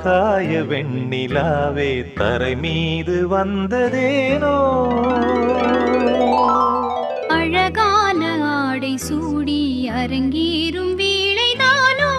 ஆகாய வெண்ணிலாவே தரை மீது வந்ததேனோ அழகான ஆடை சூடி அரங்கேறும் வேளைதானோ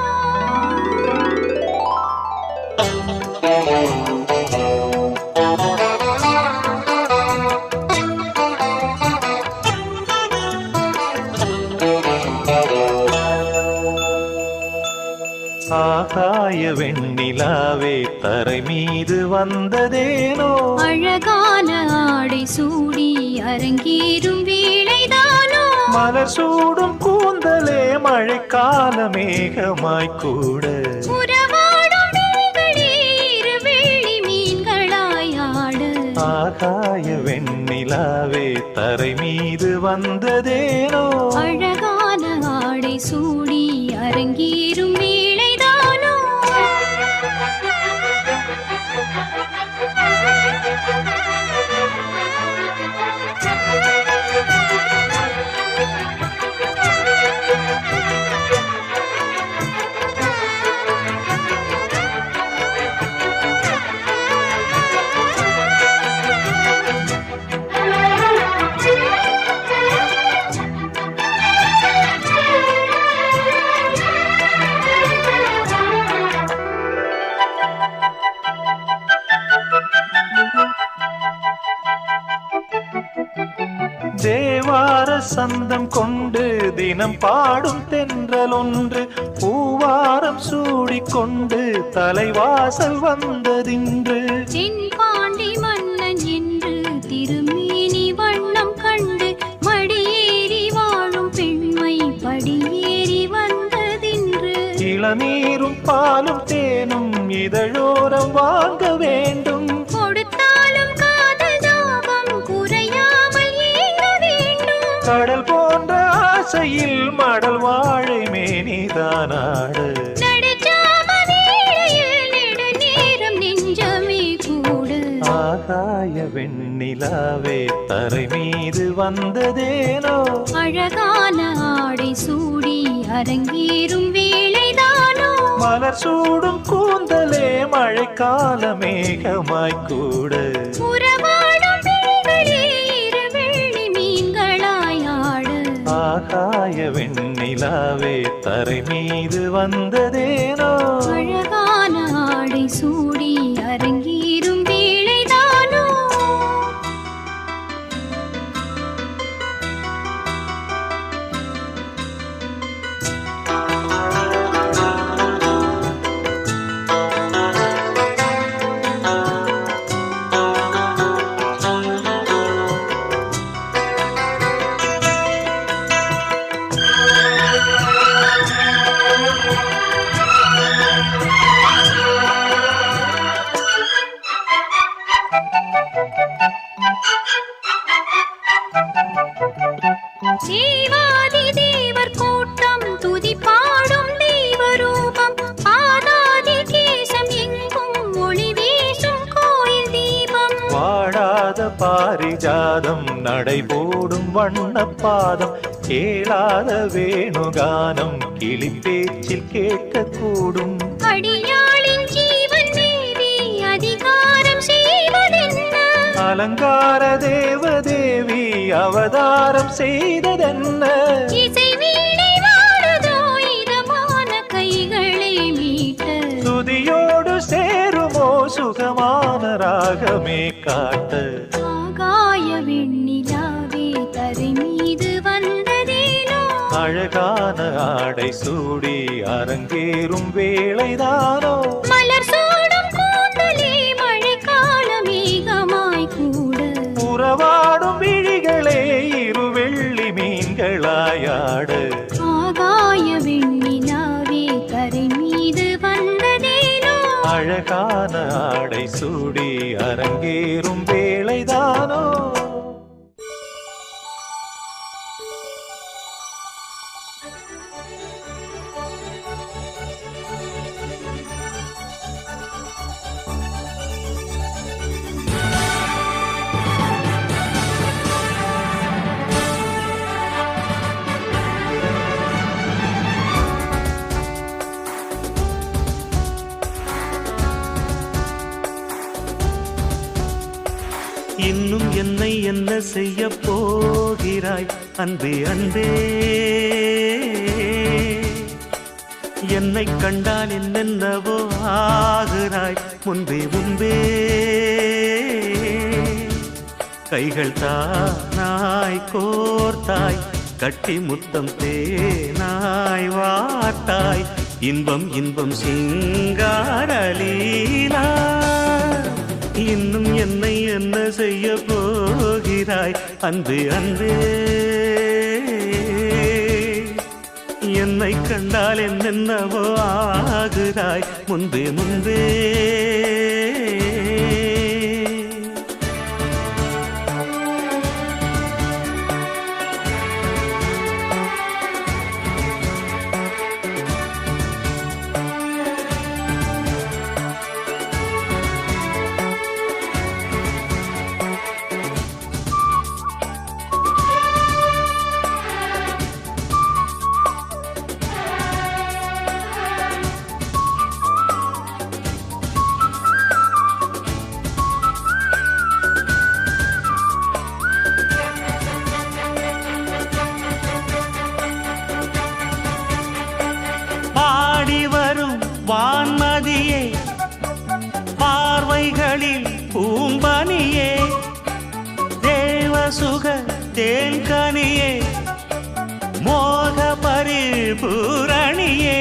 ஆகாய வெண்ணிலாவே தரை மீது வந்ததேனோ அழகான ஆடை சூடி அரங்கேறும் வேளைதானோ மலர் சூடும் கூந்தலே மழைக்கால மேகமாய் கூட உறவாடும் விழிகளே இரு வெள்ளி மீன்களாய் ஆட ஆகாய வெண்ணிலாவே தரை மீது வந்ததேனோ அழகான ஆடை சூடி அரங்கேறும் வேளைதானோ தேவார சந்தம் கொண்டு தினம் பாடும் தென்றல் ஒன்று பூவாரம் சூடிக்கொண்டு தலைவாசல் வந்ததின்று தென்பாண்டி மன்னன் என்று திருமேனி வண்ணம் கண்டு மடியேறி வாழும் பெண்மை படியேறி வந்ததின்று இளநீரும் பாலும் தேனும் இதழோரம் வாங்க வேண்டும் கொடுத்தாலும் காதல் தாபம் குறையாமல் ஏங்க வேண்டும் கடல் போன்ற ஆசையில் மடல் வாழை மேனிதானாடு நடுச்சாம வேளையில் நெடுநேரம் நெஞ்சமே கூடு ஆகாய வெண்ணிலாவே தரை மீது வந்ததேனோ அழகான ஆடை சூடி அரங்கேறும் வேளைதானோ மலர் சூடும் கூந்தலே மழைக்கால மேகமாய் கூட உறவாடும் விழிகளே இரு வெள்ளி மீன்களாய் ஆட ஆகாய வெண்ணிலாவே தரை மீது வந்ததேனோ அழகான ஆடை சூடி அரங்கேறும் வேளைதானோ தேவாதி தேவர் கூட்டம் துதி பாடும் தெய்வரூபம் பாதாதி கேசம் எங்கும் ஒளி வீசும் கோயில் தீபம் வாடாத பாரிஜாதம் நடைபோடும் வண்ணப்பாதம் கேளாத வேணுகானம் கிளி பேச்சில் கேட்கக்கூடும் அடியாளின் ஜீவன் மேவி அதிகாரம் செய்வதென்ன அலங்கார தேவதேவி அவதாரம் செய்ததென்ன இசை வீணை வாழுதோ இதமான கைகளை மீட்ட துதியோடு சேருமோ சுகமான ராகமே காட்ட ஆகாய வெண்ணிலாவே தரை மீது வந்ததேனோ அழகான ஆடை சூடி அரங்கேறும் வேளைதானோ மலர் சூடும் கூந்தலே மழைக்கால மேகமாய் கூட உறவாடும் விழிகளே இரு வெள்ளி மீன்களாயாடு ஆகாய வெண்ணிலாவே தரை மீது வந்ததேனோ அழகான ஆடை சூடி அரங்கேறும் வேளைதானோ இன்னும் என்னை என்ன செய்ய போகிறாய் அன்பே அன்பே, என்னை கண்டால் என்னென்னவோ ஆகிறாய் முன்பே முன்பே. கைகள் தானாய் கோர்த்தாய் கட்டி முத்தம் தேனாய் வார்த்தாய் இன்பம் இன்பம் சிங்காரலீலா. இன்னும் என்னை என்ன செய்ய போகிறாய் அன்பே அன்பே, என்னை கண்டால் என்னென்னவோ ஆகிறாய் முன்பே முன்பே. வான்மதியே பார்வைகளில் பூம்பனியே தேவசுக தேன்கனியே மோக பரிபூரணியே.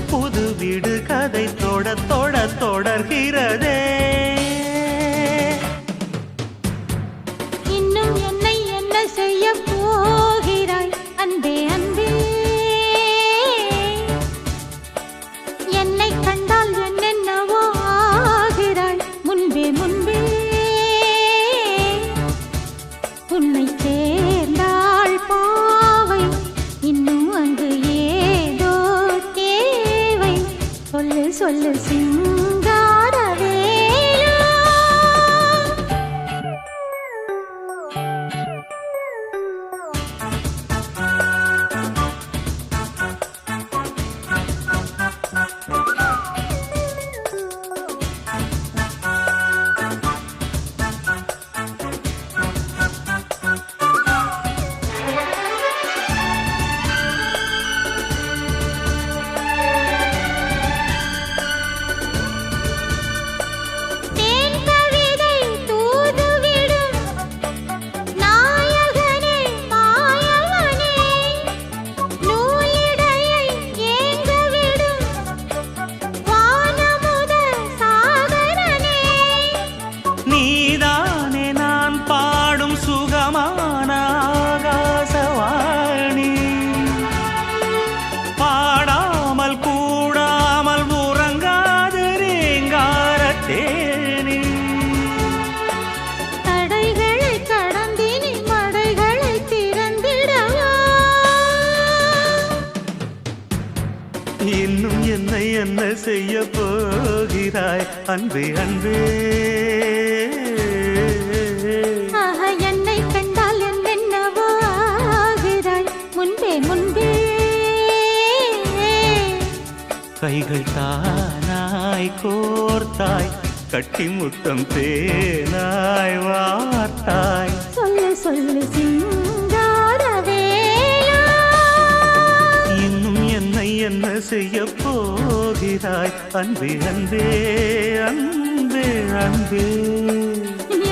புது வீடு கதை தொட தொட தொடர்கிறதே. இன்னும் என்னை என்ன செய்ய போகிறாய் அன்பே அன்பே, என்னை கண்டால் என்னென்னவோ ஆகிறாய் முன்பே முன்பே. உன்னை சேர்ந்தாள் பாவை இன்னும் அங்கு ஏதோ தேவை, சொல்லு சொல்லு சிங்காரவேலா. இன்னும் என்னை என்ன செய்ய போகிறாய் அன்பே அன்பே, என்னை கண்டால் என்னென்னவோ ஆகிறாய் முன்பே முன்பே. கைகள் தானாய் கோர்த்தாய் கட்டி முத்தம் தேனாய் வார்த்தாய், சொல்லு சொல்லு சிங்காரவேலா. இன்னும் என்னை என்ன செய்ய போகிறாய் அன்பே அன்பே அன்பே அன்பே.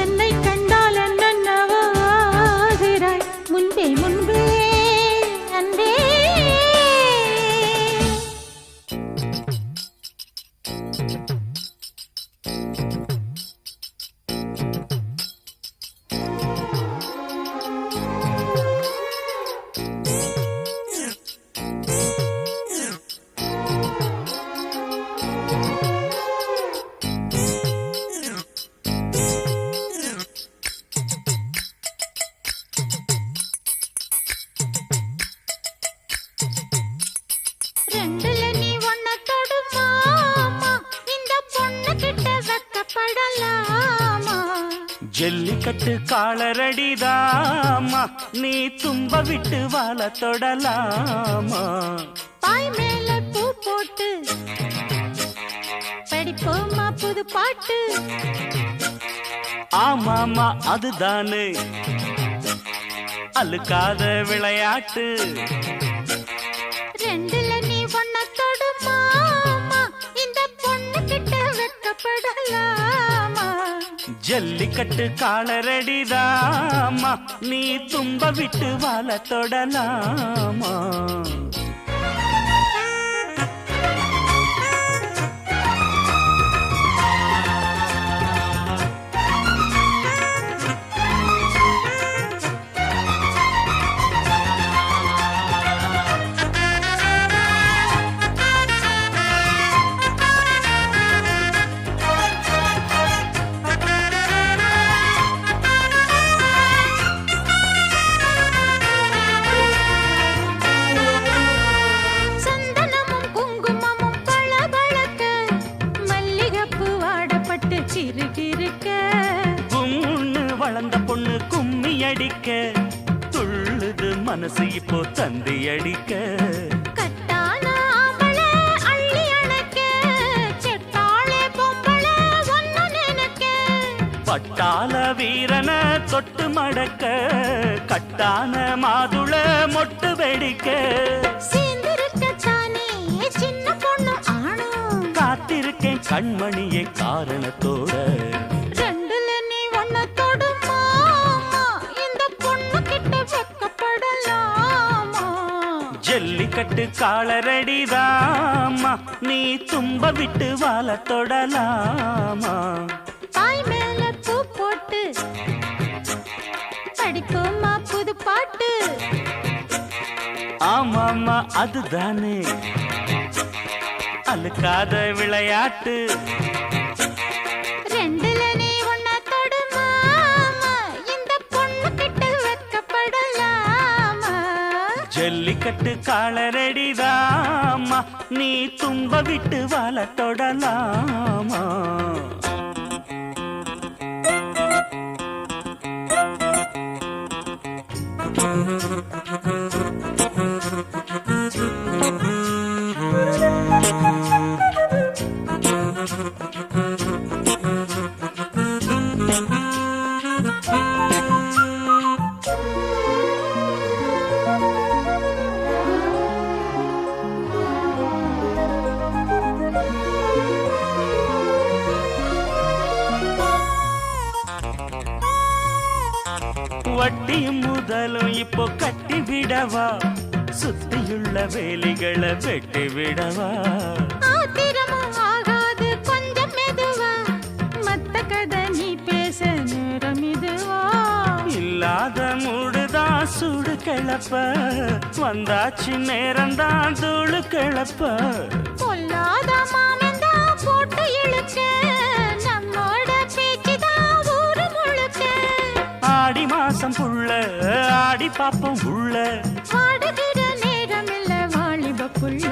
என்னை கண்டால் என்னென்னவோ ஆகிறாய் முன்பே முன்பே அன்பே. ரெண்டுல நீ ஒன்ன தொடு மாமா, இந்த ஜல்லிக்கட்டு காலரடிதாமா நீ தும்ப விட்டு வாழ தொடலாமா பாய் மேல பூ போட்டு படிப்போமா புது பாட்டு ஆமாமா அதுதானே அழுக்காத விளையாட்டு ரெண்டுல நீ ஒன்ன தொடுமாமா இந்த பொண்ணு கிட்ட வெட்கப்படலாமா ஜல்லிக்கட்டு காலரடிதாமா நீ தும்ப விட்டு வாழ தொடலாமா வளர்ந்த பொண்ணு கும்மி அடிக்க துள்ளுது மனசு இப்போ தந்தி அடிக்க கட்டான ஆம்பளை அள்ளி அணைக்க செட்டாளே பொம்பளை ஒன்னு நினைக்க பட்டாள வீரன தொட்டு மடக்க கட்டான மாதுள மொட்டு வெடிக்க சேர்ந்திருக்கத்தானே சின்ன பொண்ணு ஆணும் காத்திருக்கேன் கண்மணியே காரணத்தோட ஜல்லிக்கட்டு காலரடிதாமா நீ தும்ப விட்டு வாழ தொடலாமா பாய் மேல பூ போட்டு படிப்போமா புது பாட்டு ஆமாமா அதுதானே அழுக்காத விளையாட்டு ரெண்டுல நீ ஒன்ன தொடுமாமா இந்த பொண்ணு கிட்ட வெட்கப்படலாமா ஜல்லிக்கட்டு காலரடிதாமா நீ தும்ப விட்டு வாழ தொடலாமா வட்டியும் முதலும் இப்போ கட்டி விடவா சுத்தியுள்ள வேலிகளை வெட்டி விடவா ஆத்திரமும் ஆகாது கொஞ்சம் மெதுவா மத்த கதை நீ பேச நேரம் இதுவா இல்லாத மூடுதான் சூடு கிளப்ப வந்தாச்சு நேரம்தான் தூளு கிளப்ப பொல்லாத மாமந்தா போட்டு இழுக்க நம்மோட பேச்சுதான் ஊரு முழுக்க ஆடி மாசம் புள்ள ஆடி பாப்போம் உள்ள ஆடுகிற நேரம் இல்ல வாலிப புள்ள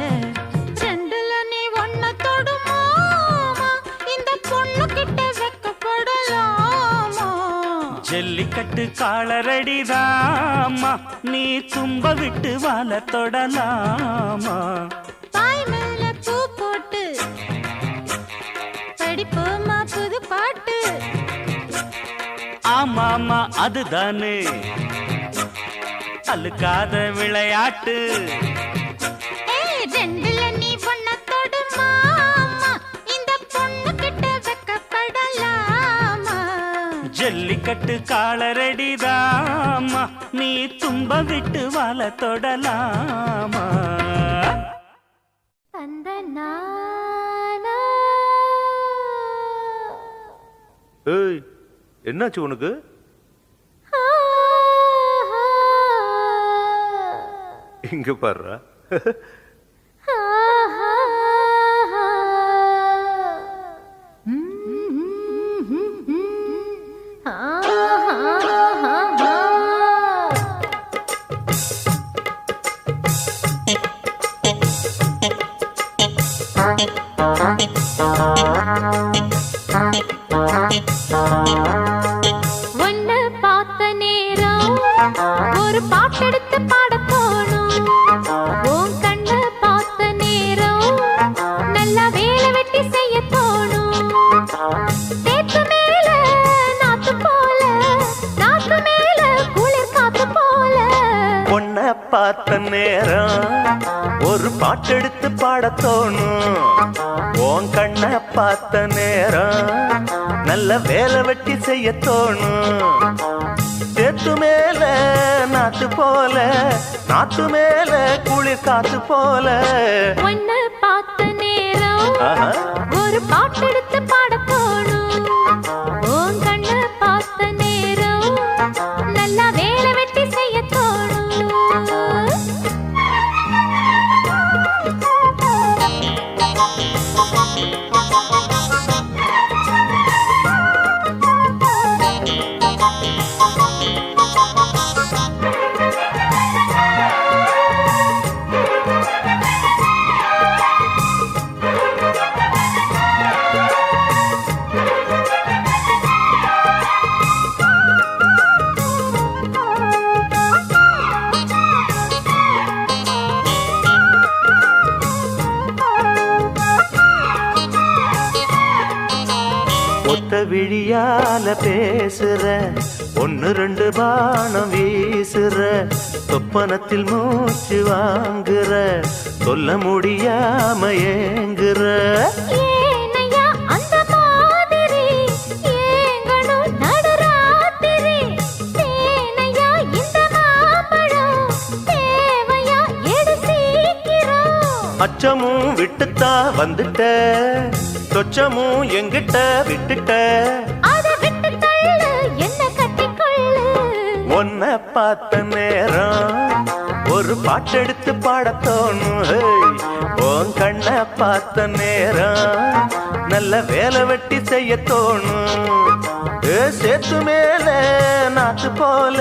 ரெண்டுல நீ ஒன்ன தொடுமாமா இந்த பொண்ணு கிட்ட வெட்கப்படலாமா ஜல்லிக்கட்டு காலரடிதாமா நீ தும்ப விட்டு வாழ தொடலாமா பாய் மேல பூ போட்டு படிப்போமா புது பாட்டு ஆமாமா அதுதானே அழுக்காத விளையாட்டு ரெண்டுல நீ ஒன்ன தொடுமாமா இந்த பொண்ணு கிட்ட வெட்கப்படலாமா ஜல்லிக்கட்டு காலரடிதாமா நீ தும்ப விட்டு வாழ தொடலாமா அந்த நானா ஏய் என்னாச்சு உனக்கு? இங்க பாருடா. ஒன்ன ஒரு பாட்டெடுத்து பாடத் தோணும். உன் கண்ணை பார்த்த நேரம் நல்லா வேலை வெட்டி செய்ய தோணும். தேக்கு மேல நாத்து போல, நாத்து மேல குளிர் காத்து போல. பொண்ண பார்த்த நேரம் ஒரு பாட்டெடுத்து பாடத் தோணும். உன் கண்ண பார்த்த நேரம் நல்ல வேலை வெட்டி செய்ய தோணும். சேத்து மேல நாத்து போல, நாத்து மேல குளிர் காத்து போல. உன்னை பார்த்த நேரம் ஒரு பாட்டெடுத்து பாடத் தோணும். உன் கண்ணை பார்த்த நேரம் நல்லா வேலை வெட்டி செய்ய தோணும். ஒத்த விழியால பேசுற, ஒன்னு ரெண்டு பானம் வீசுற, சொப்பனத்தில் மூச்சு வாங்குற, சொல்ல முடியாம ஏங்குற. ஏனையா அந்த மாதிரி ஏங்கணும் நடுராத்திரி. தேனையா இந்த மாம்பழம் தேவையா எடு சீக்கிரம். அச்சமும் விட்டுத்தா வந்துட்ட, சொச்சமும் எங்கிட்ட விட்டுட்ட. அதை விட்டு தள்ளு என்ன கட்டிக்கொள்ளு. உன்னை பார்த்த நேரம் ஒரு பாட்டெடுத்து பாடத் தோணும். உன் கண்ணை பார்த்த நேரம் நல்ல வேலை வெட்டி செய்ய தோணும். சேத்து மேல நாத்து போல,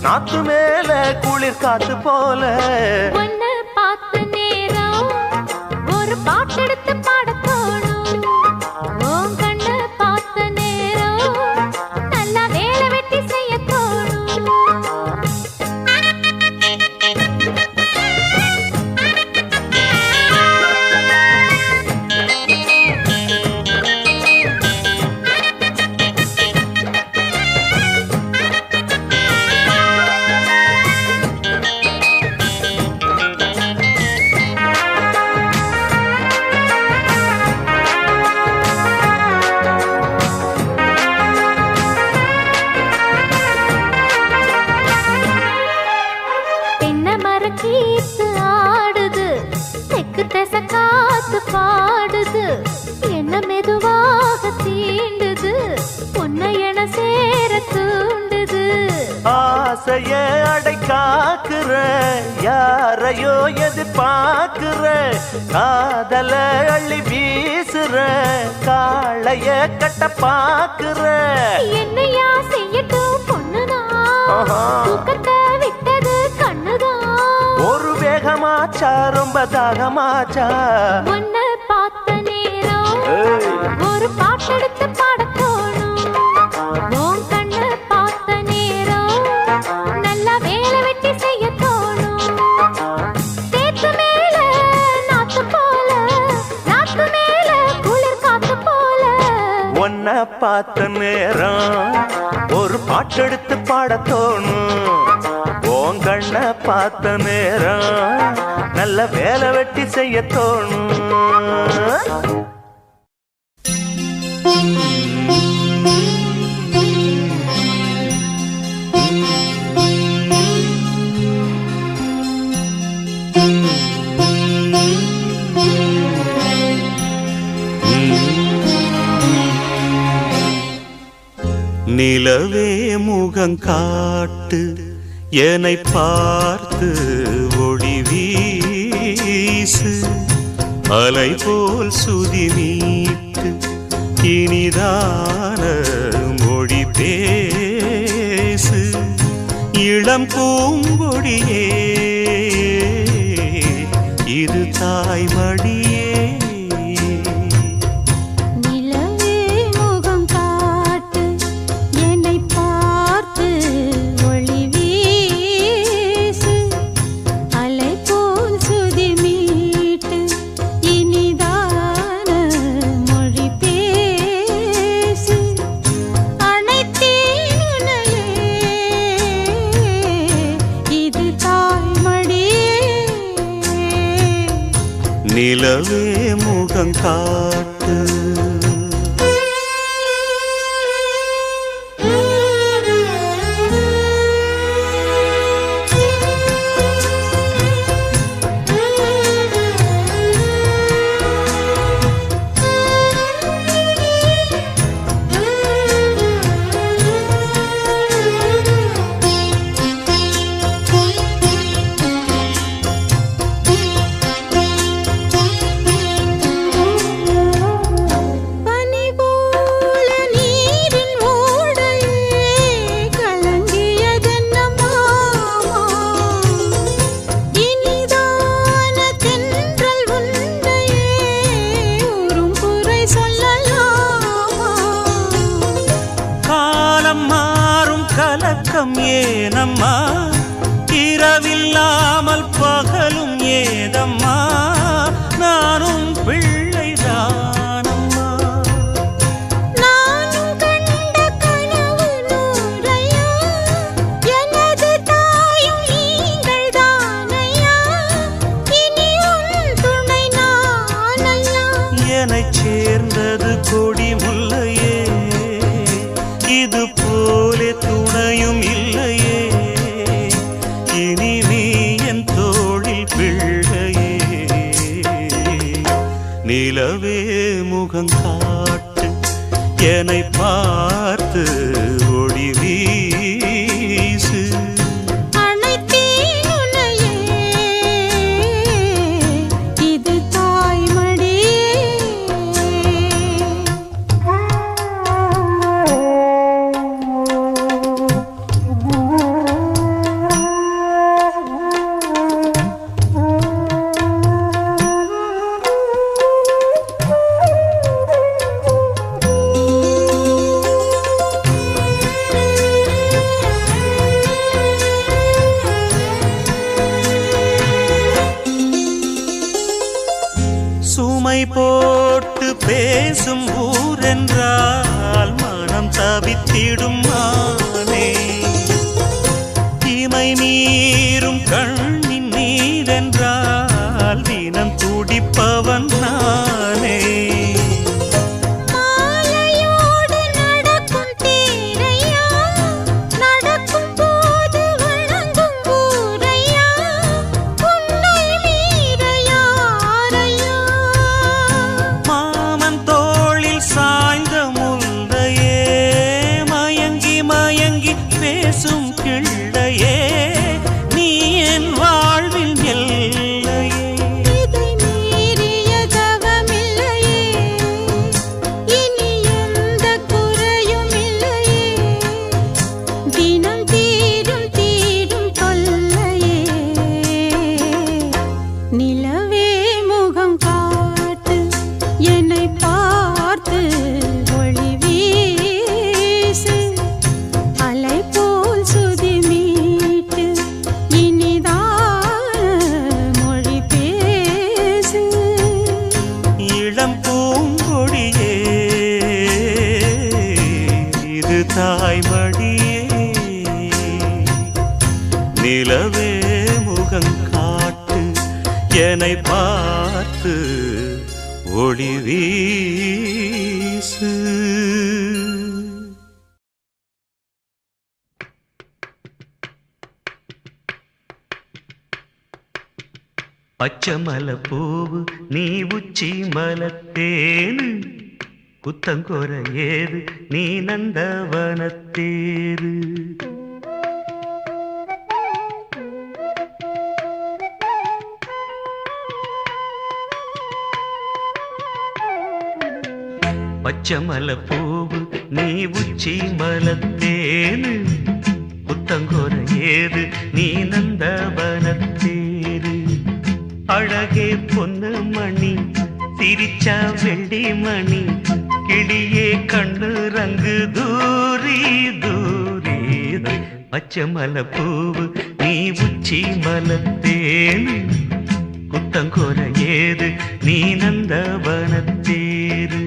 நாத்து மேல குளிர் காத்து போல. உன்னை பார்த்த நேரம் ஒரு பாட்டெடுத்து பாடத் தோணும். உன் கண்ணை பார்த்த நேரம் நல்லா வேலை வெட்டி செய்ய தோணும். கீத்து ஆடுது, தெக்கு திசை காத்து பாடுது, என்ன மெதுவாக தீண்டுது, உன்னை என சேர தூண்டுது. ஆசைய அடை காக்குற, யாரையோ எதிர்பார்க்குற, காதல அள்ளி வீசுற, காளைய கட்ட பாக்குற. என்னையா செய்யட்டும் பொண்ணுதான், தூக்கத்தை விட்டது கண்ணுதான். ஒரு வேகமாச்சா ரொம்ப தாகமாச்சா. உன்னை பார்த்த நேரம் ஒரு பாட்டெடுத்து பாடத் தோணும். உன் கண்ணை பார்த்த நேரம் நல்லா வேலை வெட்டி செய்ய தோணும். தேத்து மேல நாத்து போல, நாத்து மேல குளிர் காத்து போல. உன்னை பார்த்த நேரம் ஒரு பாட்டெடுத்து பாடத் தோணும். உன் கண்ணை பார்த்த நேரம் நல்ல வேலை வெட்டி செய்ய தோணும். நிலவே முகம் காட்டு, என்னை பார்த்து ஒளி வீசு, அலை போல் சுதி மீட்டு, இனிதான மொழி பேசு. இளம் பூங்கொடியே இது தாய்மடியே. நிலவே முகம் காட்டு, என்னை பார்த்து ஒளி வீசு, நிலவே முகம் காட்டு. ஏனம்மா இரவில்லாமல் பகலும் ஏதம்மா நானும் பிள்ளைதானம்மா. நானும் கண்ட கனவு நூறையா எனது தாயும் நீங்கள் தானையா இனி உன் துணை நானல்லா. என்னைச் சேர்ந்தது கொடி முல்லையே இது போலே துணையும் இல்லையே இனி நீ என் தோளில் பிள்ளையே. நிலவே முகம் காட்டு என்னை பார்த்து ஒளி வீசு. அனைத்தேன் உன்னையே இது தாய்மடியே. சுமை போட்டு பேசும் ஊரென்றால் மனம் தவித்திடும் மானே. இமை மீறும் கண்ணின் நீரென்றால் தினம் துடிப்பவன் நானே. மாலையோடு நடக்கும் தேரையா நடக்கும் போது வணங்கும் ஊரையா உன்னை மீற யாரையா. மாமன் தோளில் சாய்ந்த முல்லையே மயங்கி மயங்கி பேசும் கிள்ளையே நீ என் வாழ்வில் எல்லையே. இதை மீறிய தவமில்லையே இனி எந்த குறையும் இல்லையே. தினம் தீரும் தீரும் தொல்லையே. நிலவே முகம் காட்டு என்னை பார்த்து ஒளி வீசு. அலை போல் சுதி மீட்டு இனிதான மொழி பேசு. இளம் பூங்கொடியே இது தாய்மடியே. நிலவே முகம் காட்டு என்னை பார்த்து ஒளி வீசு. பச்சமல பூவு நீ உச்சி மலத்தேனு குத்தங்கொர ஏது நீ நந்தவனத்தேரு. பச்சமல பூவு நீ உச்சி மலத்தேனு குத்தங்கொர ஏது நீ நந்தவனத்தேரு. அழகே பொன்னு மணி சிரிச்சா வெள்ளி மணி கிளியே கண்ணு ரங்கு தூரி தூரி. பச்சமல பூவு நீ உச்சி மலத்தேனு குத்தங்கொர ஏது நீ நந்தவனத்தேரு.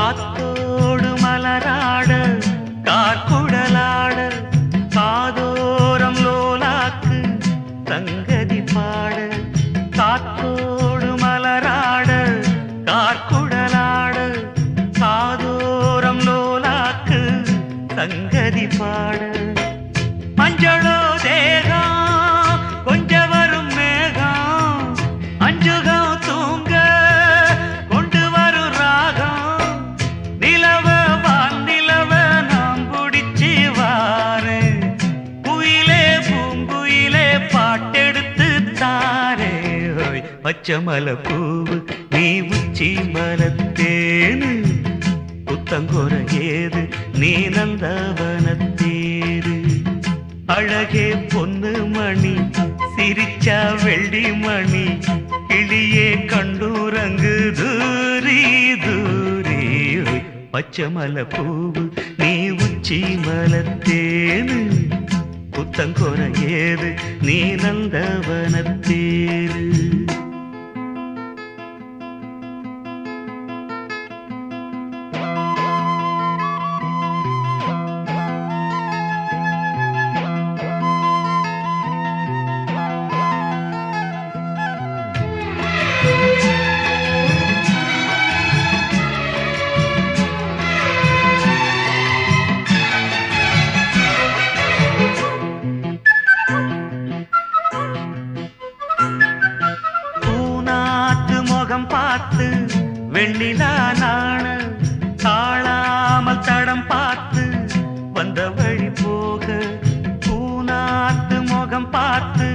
காத்தோடு மலராட கார்குழலாட காதோரம் லோலாக்கு சங்கதி பாட காத்தோடு மலராட கார்குழலாட காதோரம் லோலாக்கு சங்கதி பாட மஞ்சளோ தேகம் கொஞ்ச வரும் மேகம் அஞ்சுகம் தூங்க கொண்டு வரும் ராகம் நிலவ வானிலவ நாம் பிடிச்சி வாரு குயிலே பூங்குயிலே பாட்டெடுத்து தாரே பச்சை மலை பூவு நீ உச்சி மலத்தேனு புத்தங்கோர ஏது நீ நந்தவனத்தேரு அழகே பொண்ணு மணி சிரிச்சா வெள்ளி மணி கிளியே கண்டூரங்கு தூரி தூரி பச்சை மலை பூவு நீ உச்சி மலத்தேனு புத்தங்கோர ஏது நீ நந்தவனத்தேரு பார்த்து வெண்ணிலா நாண தாழாமல் தடம் பார்த்து வந்த வழி போக பூநாத்து முகம் பார்த்து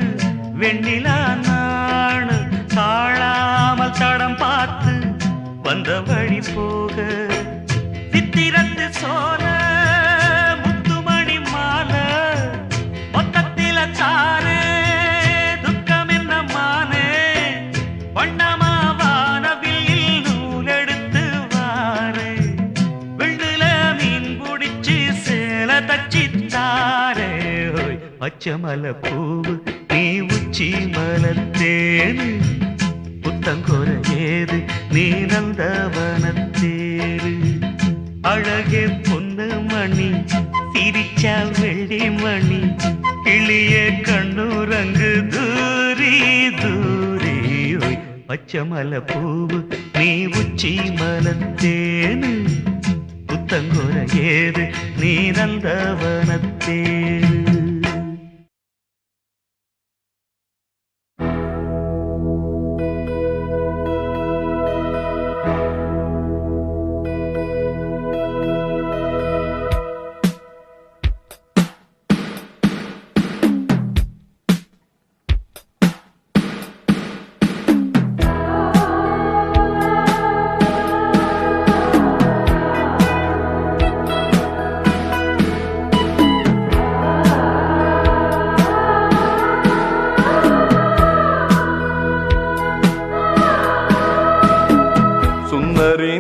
வெண்ணிலா நாண தாழாமல் தடம் பார்த்து வந்த வழி போக சித்திரத்து சோல முத்துமணி மாலை மொத்தத்தில தானே துக்கம் என்ன மானே வண்ணமா பச்சை மலை பூவு நீ உச்சி மலத்தேனு புத்தங்கோர ஏது நீ நந்தவனத்தேரு அழகே பொண்ணு மணி சிரிச்சா வெள்ளி மணி கிளியே கண்ணூரங்கு தூரி தூரி பச்சை மலை பூவு நீ உச்சி மலத்தேனு புத்தங்கோர ஏது நீ நந்தவனத்தேரு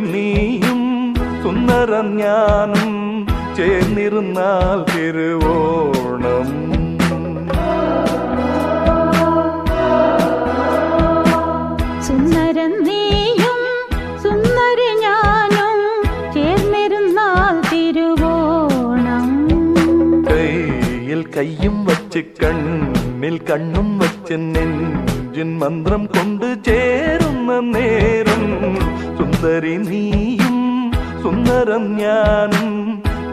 நீயும் சுந்தரன் ஞானம் சேர்ந்திருந்தால் திருவோணம் சுந்தரன் நீயும் சுந்தர ஞானம் சேர்ந்திருந்தால் திருவோணம் கையில் கையும் வச்சு கண்ணில் கண்ணும் வச்சு நெஞ்சின் மந்திரம் கொண்டு சேரும் நேரம் சுந்தரி நீயும் சுந்தரம் ஞானம்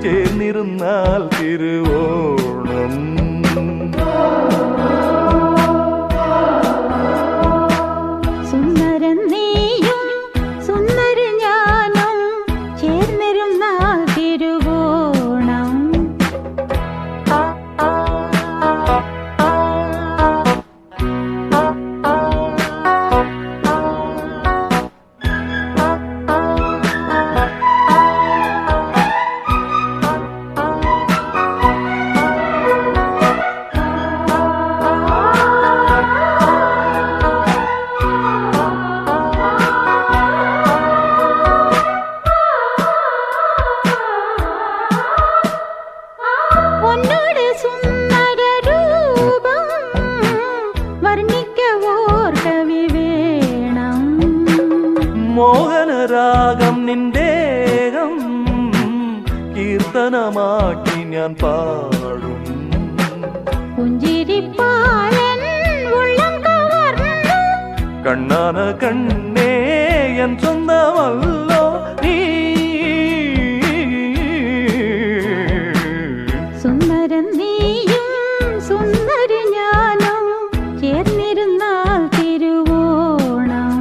சேர்ந்திருந்தால் திருவோணம் சுந்தரன் நீயும் சுந்தர ஞானம் சேர்ந்திருந்தால் திருவோணம் மோகன ராகம் நின்றேக കീർത്തനമാക്കി ഞാൻ പാടും. പുഞ്ചിരിപ്പാലൻ ഉള്ളം കവർന്നു. കണ്ണാന കണ്ണേ എൻ സ്വന്തമല്ലോ നീ. സുന്ദരൻ നീയും സുന്ദരി ഞാനും ചേർന്നിരുന്നാൽ തിരുവോണം.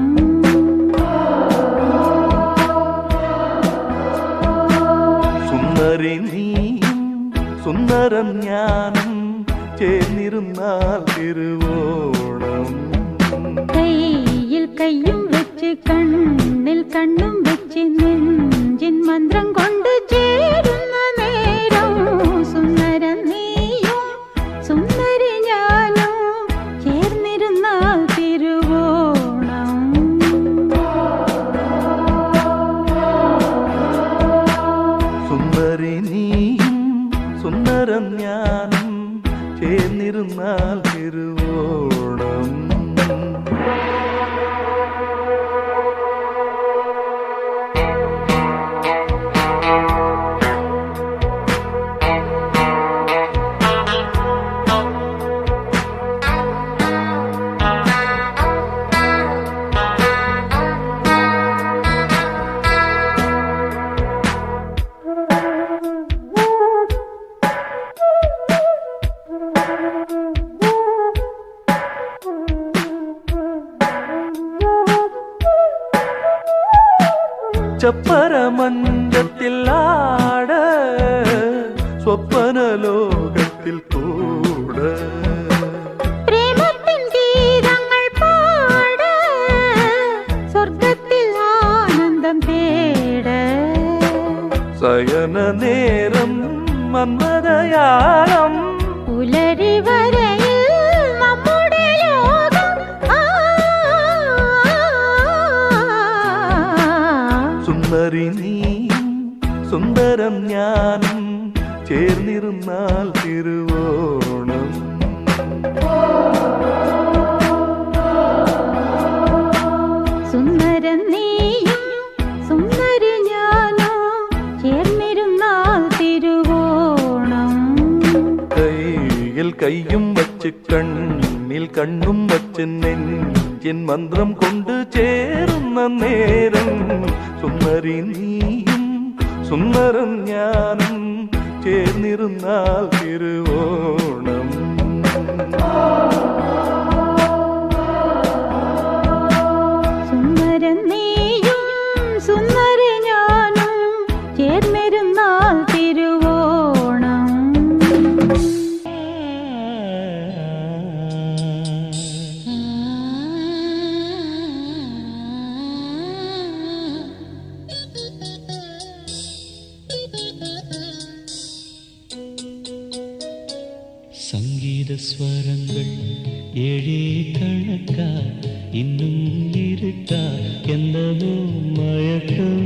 സുന്ദരി നീയും സുന്ദരൻ ഞാനും ചേർന്നിരുന്നാൽ തിരുവോണം. കയ്യിൽ കയ്യും വെച്ച് കണ്ണിൽ കണ്ണും വെച്ച് നെഞ്ചിൻ മന്ത്രം കൊണ്ട് ചേരുന്ന നേരം. സുന്ദരൻ നീയും സുന്ദരി ഞാനും ചേർന്നിരുന്നാൽ തിരുവോണം. സുന്ദരി നീയും സുന്ദരൻ ഞാനും ചേർന്നിരുന്നാൽ തിരുവോണം. ചപ്പരമഞ്ചത്തിൽ ആട സ്വപ്ന ലോകത്തിൽ കൂട. പ്രേമത്തിൻ ഗീതങ്ങൾ പാട സ്വർഗത്തിൽ ആനന്ദം തേട. ശയന നേരം മന്മദയാളം പുലരി വരയിൽ നമ്മുടെ ലോകം. സുന്ദരി നീയും സുന്ദരം ഞാനും ചേർന്നിരുന്നാൽ തിരുവോണം. സുന്ദരൻ നീയും സുന്ദരി ഞാനും ചേർന്നിരുന്നാൽ തിരുവോണം. കയ്യിൽ കയ്യും വച്ച് കണ്ണിൽ കണ്ണും വച്ച് നെഞ്ചിൻ മന്ത്രം കൊണ്ട് ചേരുന്ന നേരം. സുന്ദരി നീയും സുന്ദരൻ ഞാനും ചേർന്നിരുന്നാൽ തിരുവോണം. സുന്ദരൻ നീയും സുന്ദരി ഞാനും ചേർന്നിരുന്നാൽ തിരുവോണം. സംഗീത സ്വരങ്ങൾ ഏഴേ കണക്കാ ഇന്നും ഇരുട്ടാ എന്നതോ മയക്കം.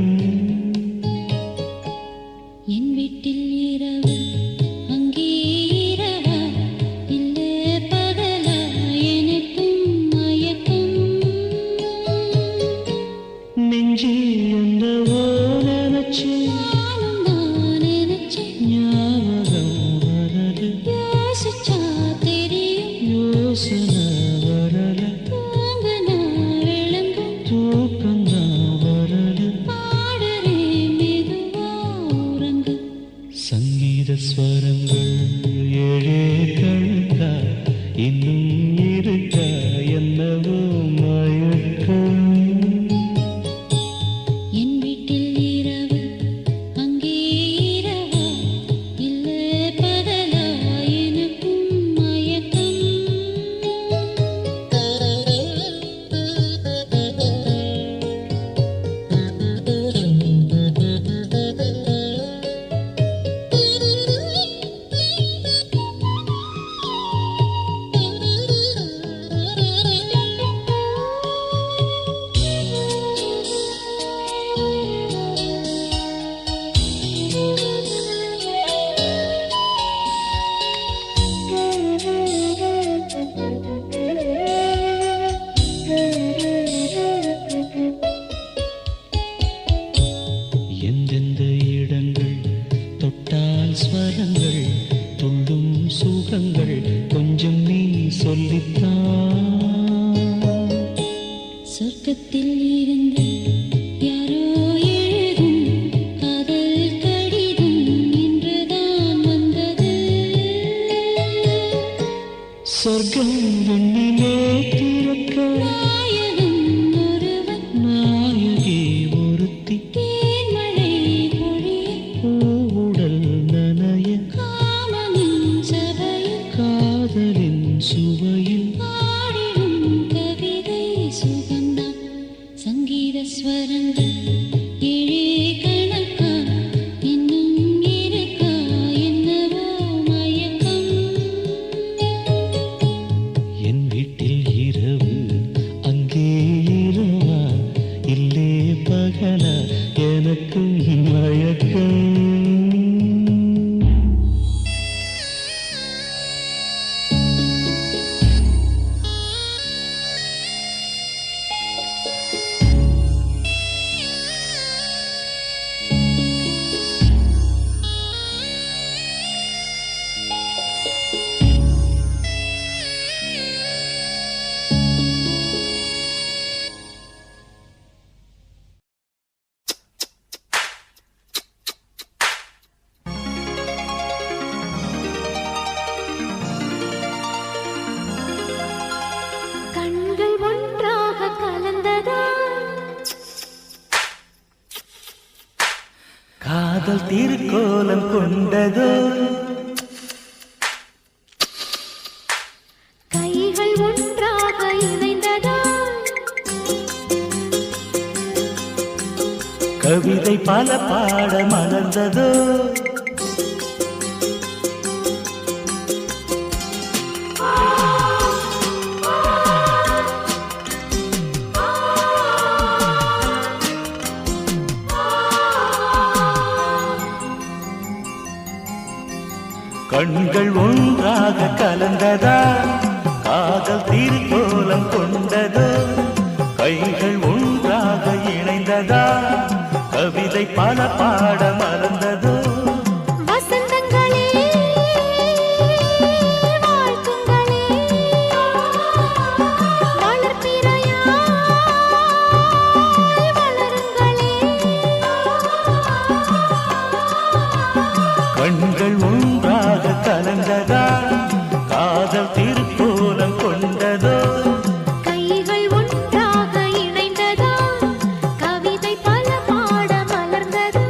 என் வீட்டில் இரவு அங்கே இரவா இல்லை பகலா எனக்கும் மயக்கம். நெஞ்சே என்னவோ நினைச்சு நானும் நான் நினைச்சேன் ஞாபகம் வரது யோசிச்சா தெரியும் யோசனை வரல தூங்க நான் விளம்பு காதல் ஸ்வரங்கள் துள்ளும் சுகங்கள் கொஞ்சம் நீ சொல்லித்தான். சொர்க்கத்தில் இருந்து யாரோ எழுதும் காதல் கடிதம் இன்றுதான் வந்தது. சொர்க்கம் வெண்ணிலே திறக்க நாயகன் ஒருவன் நாயகி ஒருத்தி தேன்மழை பொழிய பூவுடல் நனைய காமனின் சபையில் காதலின் சுவையில் பாடிடும் கவிதை சுகந்தான். சங்கீத ஸ்வரங்கள் ஏழே கணக்கா இன்னும் இருக்கா என்னவோ மயக்கம். என் வீட்டில் இரவு அங்கே இரவா இல்லே பகலா எனக்கு மயக்கம். கண்கள் ஒன்றாக கலந்ததா காதல் திருக்கோலம் கொண்டதோ கைகள் ஒன்றாக இணைந்ததா கவிதை பல பாட மலர்ந்ததோ கண்கள் ஒன்றாக கலந்ததா காதல் திருக்கோலம் கொண்டதோ கைகள் ஒன்றாக இணைந்ததா கவிதை பல பாட மலர்ந்ததோ வசந்தங்களே வாழ்த்துங்களே வளர்ப்பிறையாய் வளருங்களே. கண்கள் ஒன்றாக கலந்ததா காதல் திருக்கோலம் கொண்டதோ கைகள் ஒன்றாக இணைந்ததா கவிதை பல பாட மலர்ந்ததோ.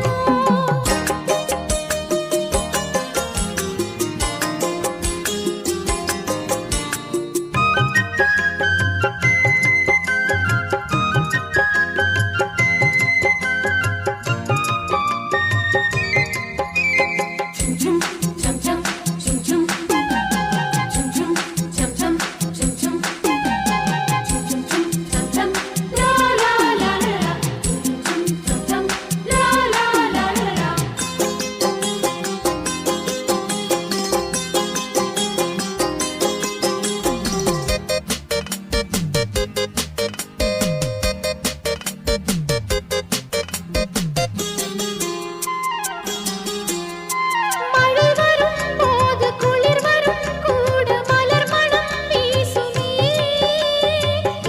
மழை வரும் போது குளிர் வரும் கூட மலர் மனம் வீசுமே.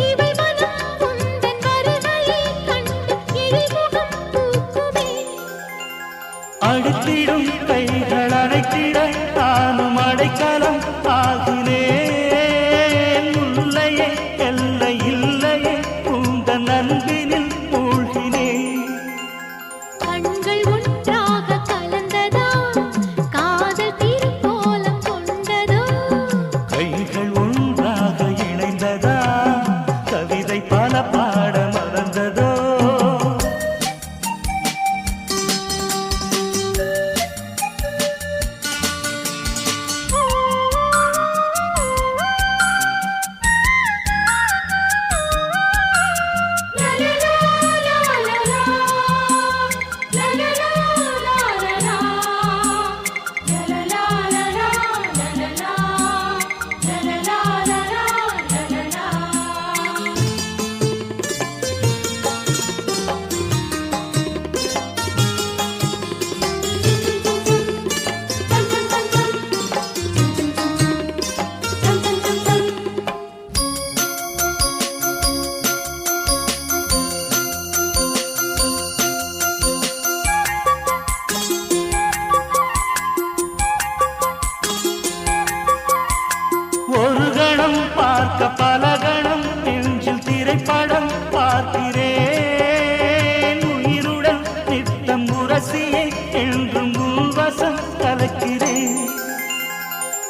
இவை மனம் உந்தன் வருகையை கண்டு எழில்முகம் பூக்குமே. அடித்திடும் கைகள் அடைத்திட நானும் அடைக்கலம் ஆகினேன் முல்லையே எல்லை இல்லையே உந்தன் அன்பினில் மூழ்கினேன் கண்கள் ஒன்றாக கலந்ததா காதல் திருக்கோலம் கொண்டதோ கைகள் ஒன்றாக இணைந்ததா கவிதை பல பாட மறந்ததோ லா லா லா லா லா லா லா லா உரசியை என்றும் உள்வசம் கலக்கிறேன்.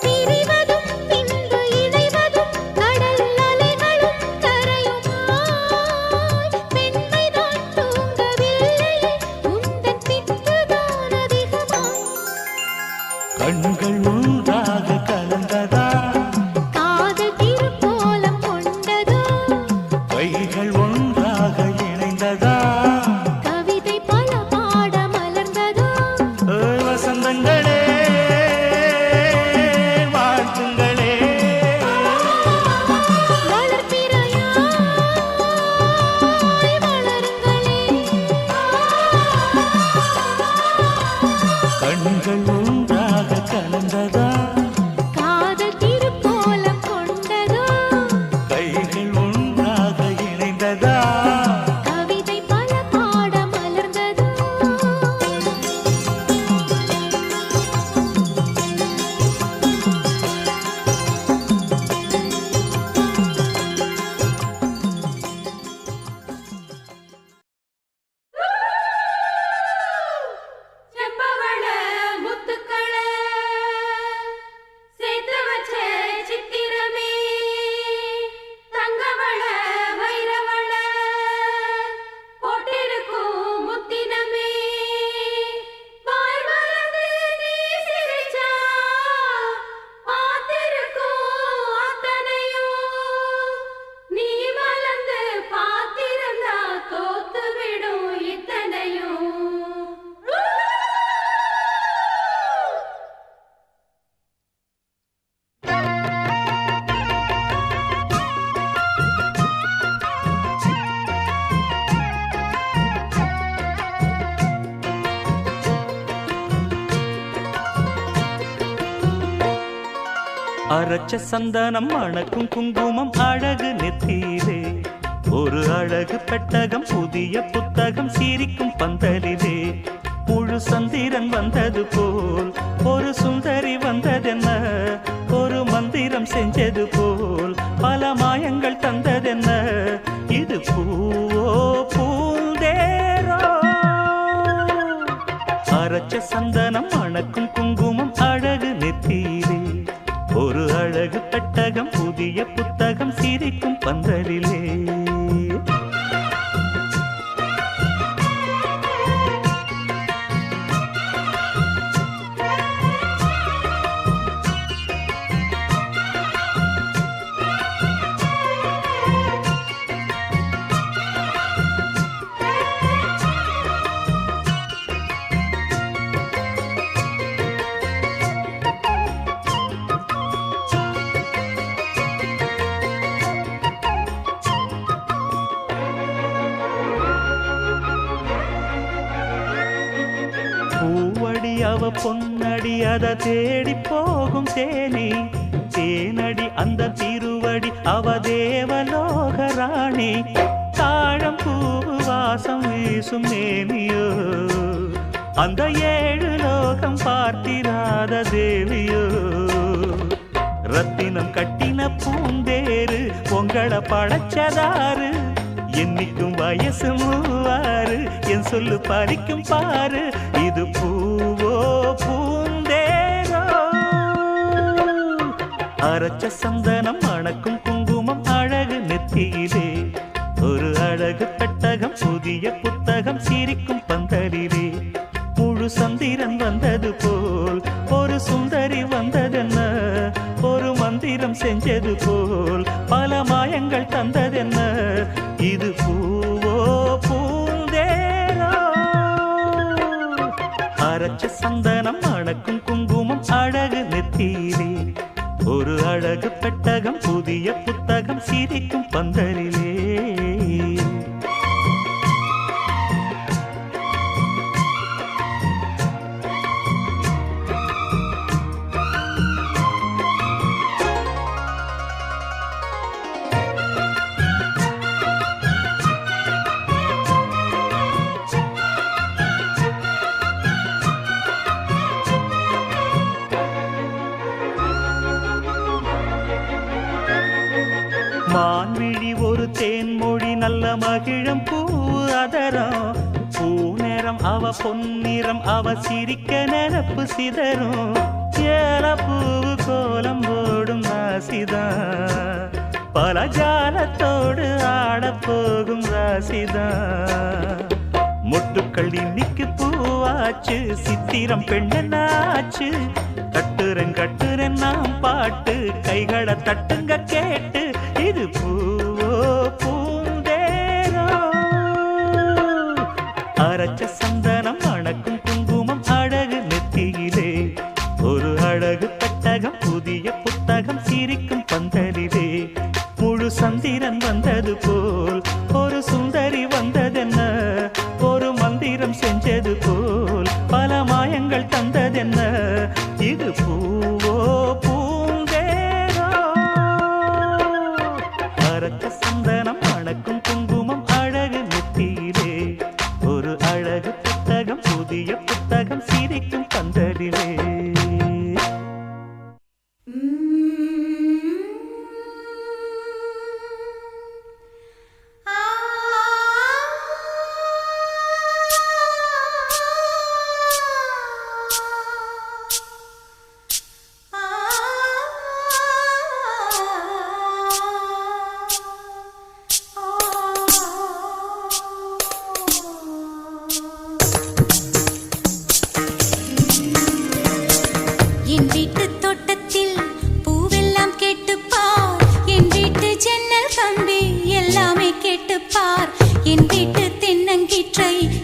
பிரிவதும் பின்பு இணைவதும் கடல் அலைகளும் கரையுமாய் பெண்மைதான் தூங்கவில்லையே உந்தன் பித்துதான் அதிகமாய் கண்கள் ஒன்றாக கலந்ததா காதல் திருக்கோலம் கொண்டதோ கைகள் ஒன்றாக இணைந்ததா கவிதை பல பாட மலர்ந்ததோ வசந்தங்களே வாழ்த்துங்களே வளர்பிறையாய் வளருங்களே கண்கள் ஒன்றாக கலந்ததா காதல் திருக்கோலம் கொண்டதோ கைகள் ஒன்றாக இணைந்ததா கவிதை பல பாட மலர்ந்ததோ செம்பவள முத்துக்கள சேர்த்து வச்ச சித்திரமே தங்கவள வைரவள போட்டிருக்கும் முத்தினமே வாய் மலர்ந்து நீ சிரிச்சா பார்த்திருக்கும் அத்தனையும் நீ மலர்ந்து பார்த்திருந்தா தோத்து விடும் இத்தனையும் அரைச்ச சந்தனம் அணக்கும் குங்குமம் அழகு நெத்தியிலே ஒரு அழகு பெட்டகம் புதிய புத்தகம் சிரிக்கும் பந்தலிலே முழு சந்திரன் வந்தது போல் ஒரு சுந்தரி வந்ததென்ன ஒரு மந்திரம் செஞ்சது போல் பல மாயங்கள் தந்ததென்ன இது பூவோ பூந்தேரோ அரைச்ச சந்தனம் அணக்கும் குங்குமம் அழகு நெத்தியிலே ஒரு அழகு பெட்டகம் புதிய புத்தகம் சிரிக்கும் பந்தலிலே பூவடி அவ பொன்னடி அத தேடி போகும் தேனி தேனடி அந்த திருவடி அவ தேவலோக ராணி தாழம் பூவு வாசம் வீசும் நேமியோ அந்த ஏழு லோகம் பார்த்திராத தேவியோ ரத்தினம் கட்டின பூந்தேரு உங்கள படைச்சதாரு என்னைக்கும் வயசு மூவாறு என் சொல்லு பறிக்கும் பாரு இது பூவோ பூந்தேரோ அரைச்ச சந்தனம் அணக்கும் குங்குமம் அழகு நெத்தியிலே ஒரு அழகு பெட்டகம் புதிய புத்தகம் சிரிக்கும் பந்தலிலே முழு சந்திரன் வந்தது போல் ஒரு சுந்தரி வந்ததென்ன ஒரு மந்திரம் செஞ்சது போல் பல மாயங்கள் தந்ததென்ன இது பூவோ பூந்தேரோ அரைச்ச சந்தனம் அணக்கும் குங்குமம் அழகு நெத்தியிலே ஒரு அழகு பெட்டகம் புதிய புத்தகம் சிரிக்கும் பந்தலிலே மான்விழி ஒரு தேன்மொழி நல்ல மகிழம் பூ அதரம் பூ நேரம் நிறம் அவ பொன்னிறம் அவ சிரிக்க நினப்பு சிதறும் ஏலப்பூவு கோலம் போடும் ராசிதான் பல ஜாலத்தோடு ஆடப்போகும் ராசிதான் மொட்டுக்கள் இன்னைக்கு பூவாச்சு சித்திரம் பெண்ணாச்சு கட்டுறன் நாம் பாட்டு கைகளை தட்டுங்க கேட்டு இது பூவோ பூந்தேரோ அரைச்ச சந்தனம் அணக்கும் குங்குமம் அழகு நெத்தியிலே ஒரு அழகு பெட்டகம் புதிய புத்தகம் சிரிக்கும் பந்தலிலே முழு சந்திரன் வந்தது போல் ஒரு சுந்தரி வந்ததென்ன ஒரு மந்திரம் செஞ்சது போல் பல மாயங்கள் தந்ததென்ன இது பூவோ பூந்தேரோ அரைச்ச சந்தனம் அணக்கும் குங்குமம் அழகு நெத்தியிலே ஒரு அழகு புத்தகம் புதிய புத்தகம் சிரிக்கும் பந்தலிலே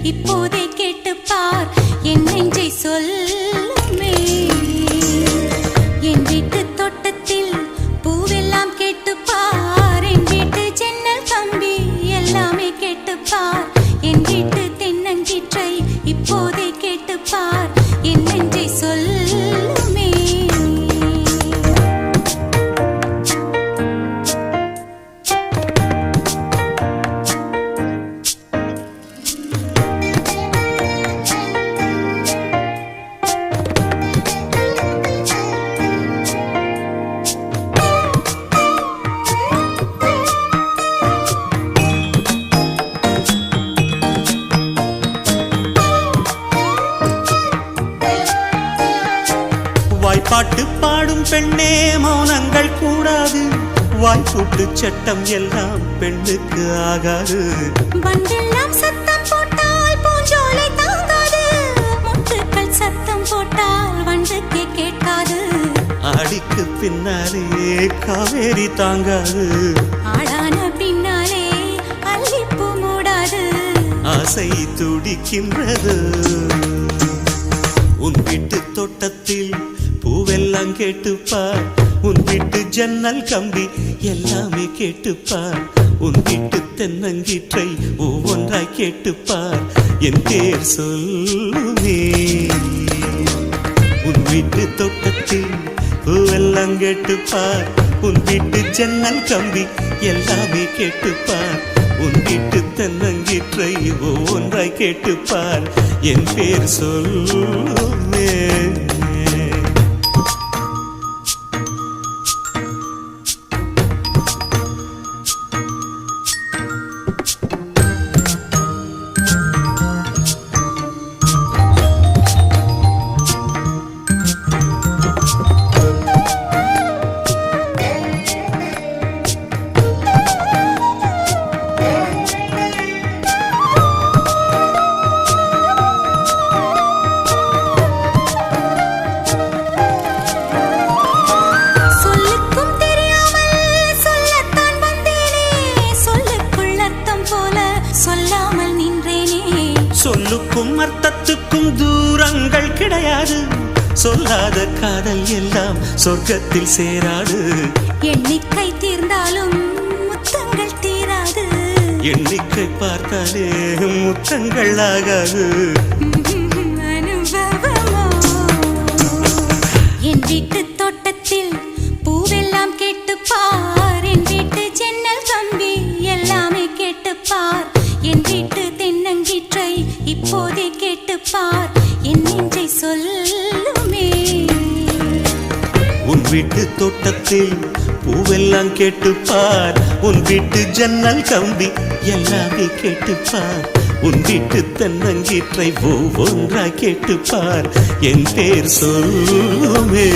இப்போதே கேட்டுப்பார் என் நெஞ்சை சொல்லுமே என் வீட்டு தோட்டத்தில் பூவெல்லாம் கேட்டுப்பார் என் வீட்டு ஜன்னல் கம்பி எல்லாமே கேட்டுப்பார் என் வீட்டு தென்னங்கீற்றை இப்போதே கேட்டுப்பார் என் நெஞ்சை சொல்லுமே பாட்டு பாடும் பெண்ணே மௌனங்கள் கூடாது வாய்ப்பூட்டு சட்டம் எல்லாம் பெண்ணுக்கு ஆகாது வண்டெல்லாம் சத்தம் போட்டால் பூஞ்சோலை தாங்காது முட்டுக்கள் சத்தம் போட்டால் வண்டுக்கே கேட்காது ஆடிக்கு பின்னாலே காவேரி தாங்காது ஆளான பின்னாலே அல்லிப்பூ மூடாது ஆசை துடிக்கின்றது உன் வீட்டு தோட்டத்தில் பூவெல்லாம் கேட்டுப்பார் உன் வீட்டு ஜன்னல் கம்பி எல்லாமே கேட்டுப்பார் உன் வீட்டு தென்னங்கீற்றை ஒவ்வொன்றாய் கேட்டுப்பார் என் பேர் சொல்லுமே உன் வீட்டு தோட்டத்தில் பூவெல்லாம் கேட்டுப்பார் உன் வீட்டு ஜன்னல் கம்பி எல்லாமே கேட்டுப்பார் உன் வீட்டு தென்னங்கீற்றை ஒவ்வொன்றாய் கேட்டுப்பார் என் பேர் சொல்லுமே சொல்லுக்கும் அர்த்தத்துக்கும் தூரங்கள் கிடையாது சொல்லாத காதல் எல்லாம் சொர்க்கத்தில் சேராது எண்ணிக்கை தீர்ந்தாலும் முத்தங்கள் தீராது எண்ணிக்கை பார்த்தாலே முத்தங்கள் ஆகாது அனுபவமோ என் வீட்டு தோட்டத்தில் பூவெல்லாம் கேட்டுப்பார் என் வீட்டு ஜன்னல் கம்பி எல்லாமே கேட்டுப்பார் என் வீட்டு தென்னங்கீற்றை இப்போதே கேட்டுப்பார் என் நெஞ்சை சொல்லுமே உன் வீட்டு தோட்டத்தில் பூவெல்லாம் கேட்டுப்பார் உன் வீட்டு ஜன்னல் கம்பி எல்லாமே கேட்டுப்பார் உன் வீட்டு தென்னங்கீற்றை ஒவ்வொன்றாய் கேட்டுப்பார் என் பேர் சொல்லுமே.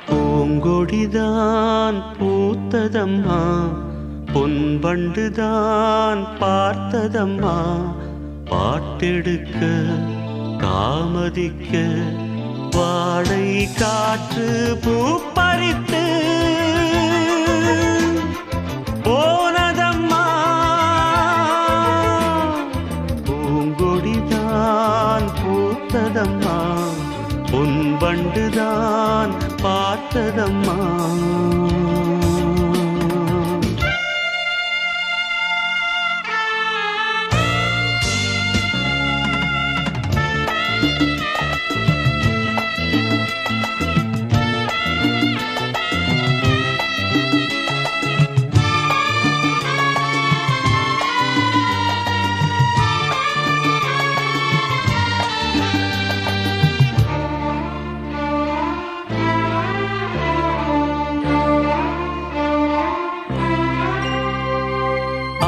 பூங்கொடிதான் பூத்ததம்மா, பொன்பண்டுதான் பார்த்ததம்மா, பாட்டெடுக்க தாமதிக்க வாடை காற்று பூப்பறித்து போனதம்மா. பூங்கொடிதான் பூத்ததம்மா, பொன்பண்டுதான் பார்த்ததம்மா.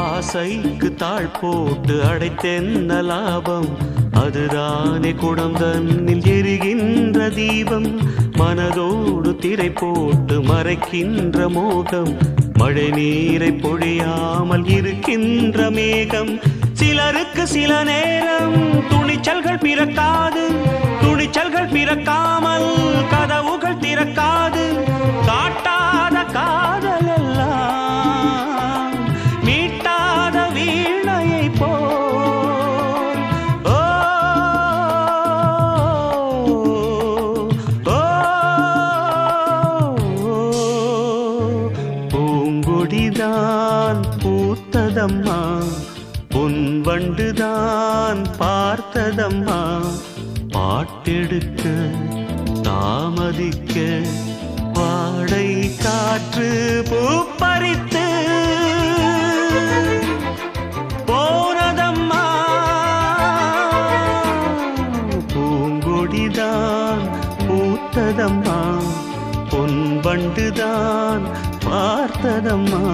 ஆசைக்கு தாழ் போட்டு அடைத்தென்ன லாபம், அதுதானே குடம் தன்னில் எரிகின்ற தீபம். மனதோடு திரை போட்டு மறைக்கின்ற மோகம், மழை நீரை பொழியாமல் இருக்கின்ற மேகம். சிலருக்கு சில நேரம் துணிச்சல்கள் பிறக்காது, துணிச்சல்கள் பிறக்காமல் கதவுகள் திறக்காது. காட்டாத காதல் எல்லாம் மீட்டாத வீணையை போல். ஓ ஓ பூங்கொடிதான் பூத்ததம்மா, பொன்வண்டுதான் பார்த்ததம்மா, பாட்டெடுக்க தாமதிக்க வாடை காற்று பூப்பறித்து போனதம்மா. பூங்கொடிதான் பூத்ததம்மா, பொன்வண்டுதான் பார்த்ததம்மா.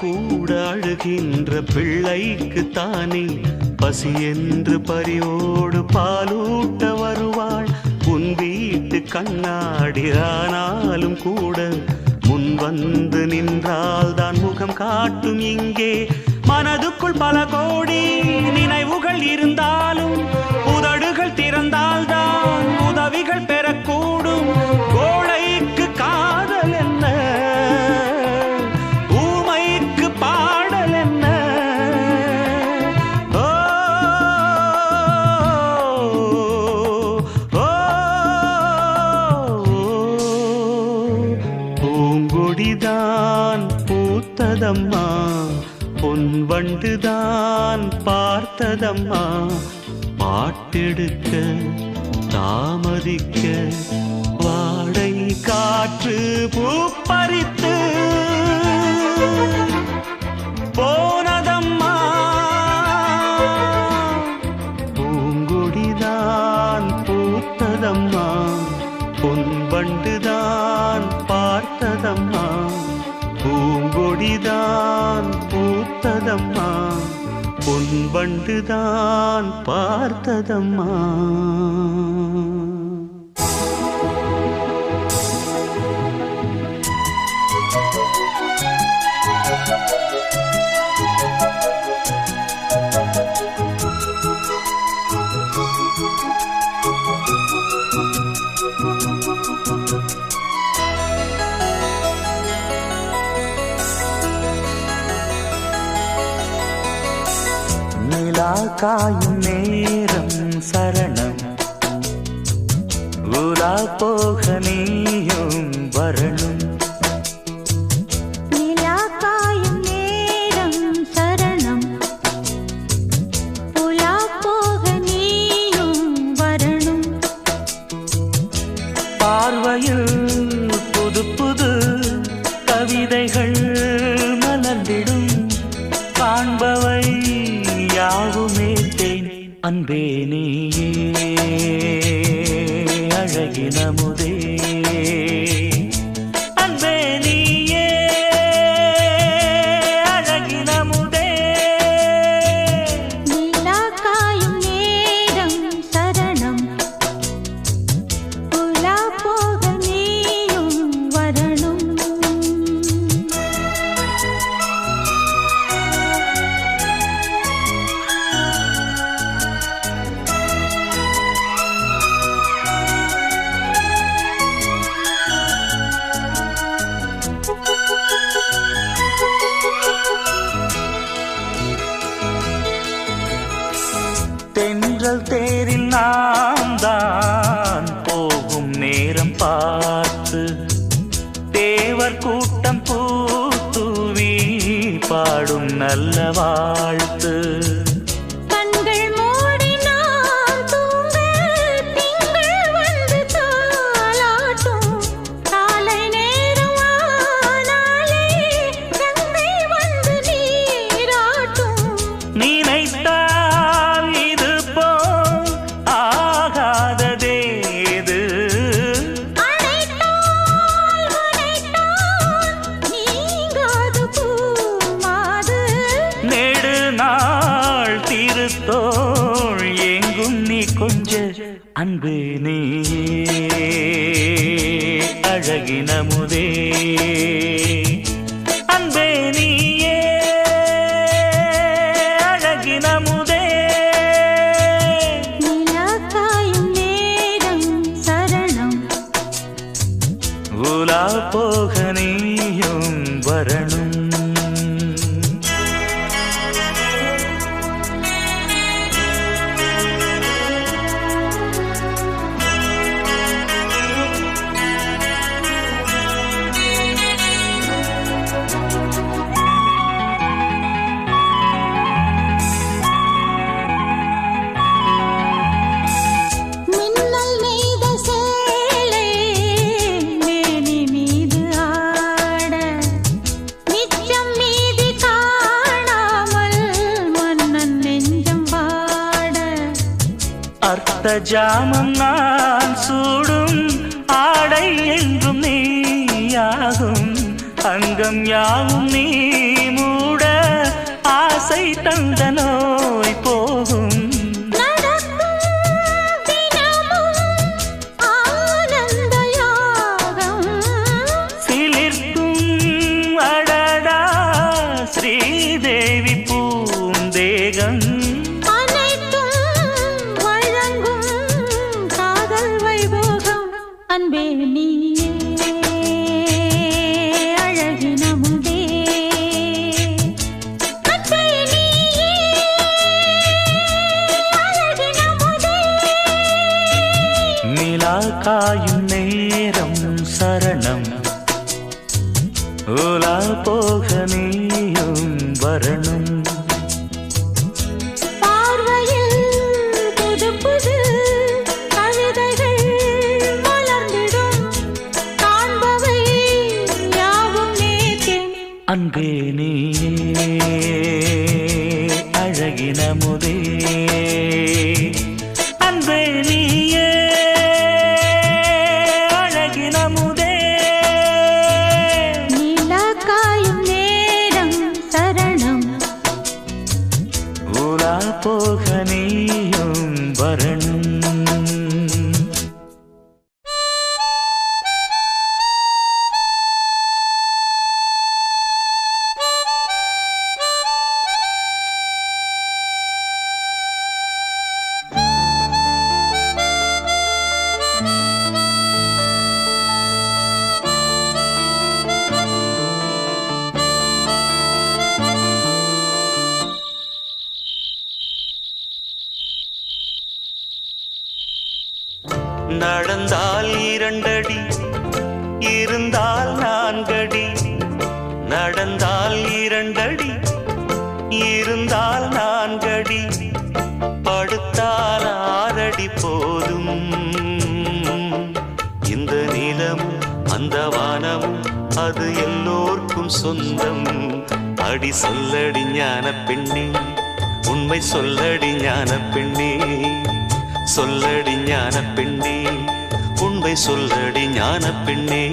கூட அழுகின்ற பிள்ளைக்கு தானே பசி என்று பரியோடு பாலூட்ட வருவாள். உன் வீட்டு கண்ணாடி ஆனாலும் கூட முன் வந்து நின்றால் தான் முகம் காட்டும். இங்கே மனதுக்குள் பல கோடி நினைவுகள் இருந்தாலும் உதடுகள் திறந்தால்தான் உதவிகள் பெறக்கூடும். கோழைக்கு காதல் என்ன, ஊமைக்கு பாடல் என்ன. ஓ ஓ பூங்கொடிதான் பூத்ததம்மா, பொன்வண்டுதான் பார்த்ததம்மா, பாட்டெடுக்க தாமதிக்க வாடை காற்று பூப்பறித்து போனதம்மா. பூங்கொடிதான் பூத்ததம்மா, பொன்வண்டுதான் பார்த்ததம்மா, பூங்கொடிதான் பூத்ததம்மா, பொன்வண்டுதான் பார்த்ததம்மா. காயும் நேரம் சரணம் உலா போக நீயும் வரணும் நிலா காயும் நேரம் சரணம் உலா போக நீயும் வரணும் பார்வையில் புது புது கவிதைகள் மலர்ந்திடும் காண்பவை யாவுமே தேன் அன்பே நீயே அழகினமுதே அன்பே நீயே அழகினமுதே நிலா காயும் நேரம் சரணம் உலா போக நீயும் வரணும் தென்றல் தேரில் நாம் தான் போகும் நேரம் பார்த்து தேவர் கூட்டம் பூத்தூவி பாடும் நல்ல வாழ்த்து கண்கள் மூடி நான் தூங்க திங்கள் வந்து தாலாட்டும் காலை நேரம் ஆனாலே கங்கை வந்து நீராட்டும் நினைத்தால் இது போல் ஆகாததேது அழைத்தால் முனைத்தால் நீங்காது பூமாது நெடு நாள் திருத்தோள் எங்கும் நீ கொஞ்ச அன்பு நீயே அழகினமுதே அன்பே நீயே அழகினமுதே நிலா காயும் நேரம் சரணம் உலா போக நீயும் வரணும் மின்னல் நெய்த சேலை மேனி மீது ஆட நிச்சம் மீதி காணாமல் மன்னன் நெஞ்சம் வாட அர்த்த ஜாமம் நான் சூடும் ஆடை என்றும் நீயாகும் அங்கம் யாவும் நீ மூட ஆசை தந்த நோய் போகும் நடக்கும் தினமும் ஆனந்த யாகம் சிலிர்க்கும் அடடா ஸ்ரீதேவி பூந்தேகம் அனைத்தும் வழங்கும் காதல் வைபோகம் அன்பே நீயே அழகினமுதே அன்பே நீயே அழகினமுதே நிலா காயும் நேரம் சரணம் உலா போக நீயும் வரணும் பார்வையில் புது புது கவிதைகள் மலர்ந்திடும் காண்பவை யாவும் நேர்த்தேன் அன்பே நீயே அழகினமுதே அன்பே நீயே அழகினமுதே நிலா காயும் நேரம் சரணம் உலா போக நீயும் வரணும் நடந்தால் 2 அடி இருந்தால் 4 அடி நடந்தால் 2 அடி இருந்தால் 4 அடி படுத்தால் 6 அடி போதும் இந்த நிலமும் அந்த வானமும் அது எல்லோர்க்கும் சொந்தம் அடி சொல்லடி ஞான பெண்ணே உண்மை சொல்லடி ஞான பெண்ணே சொல்லடி ஞான பெண்ணே உண்மை சொல்லடி ஞான பெண்ணே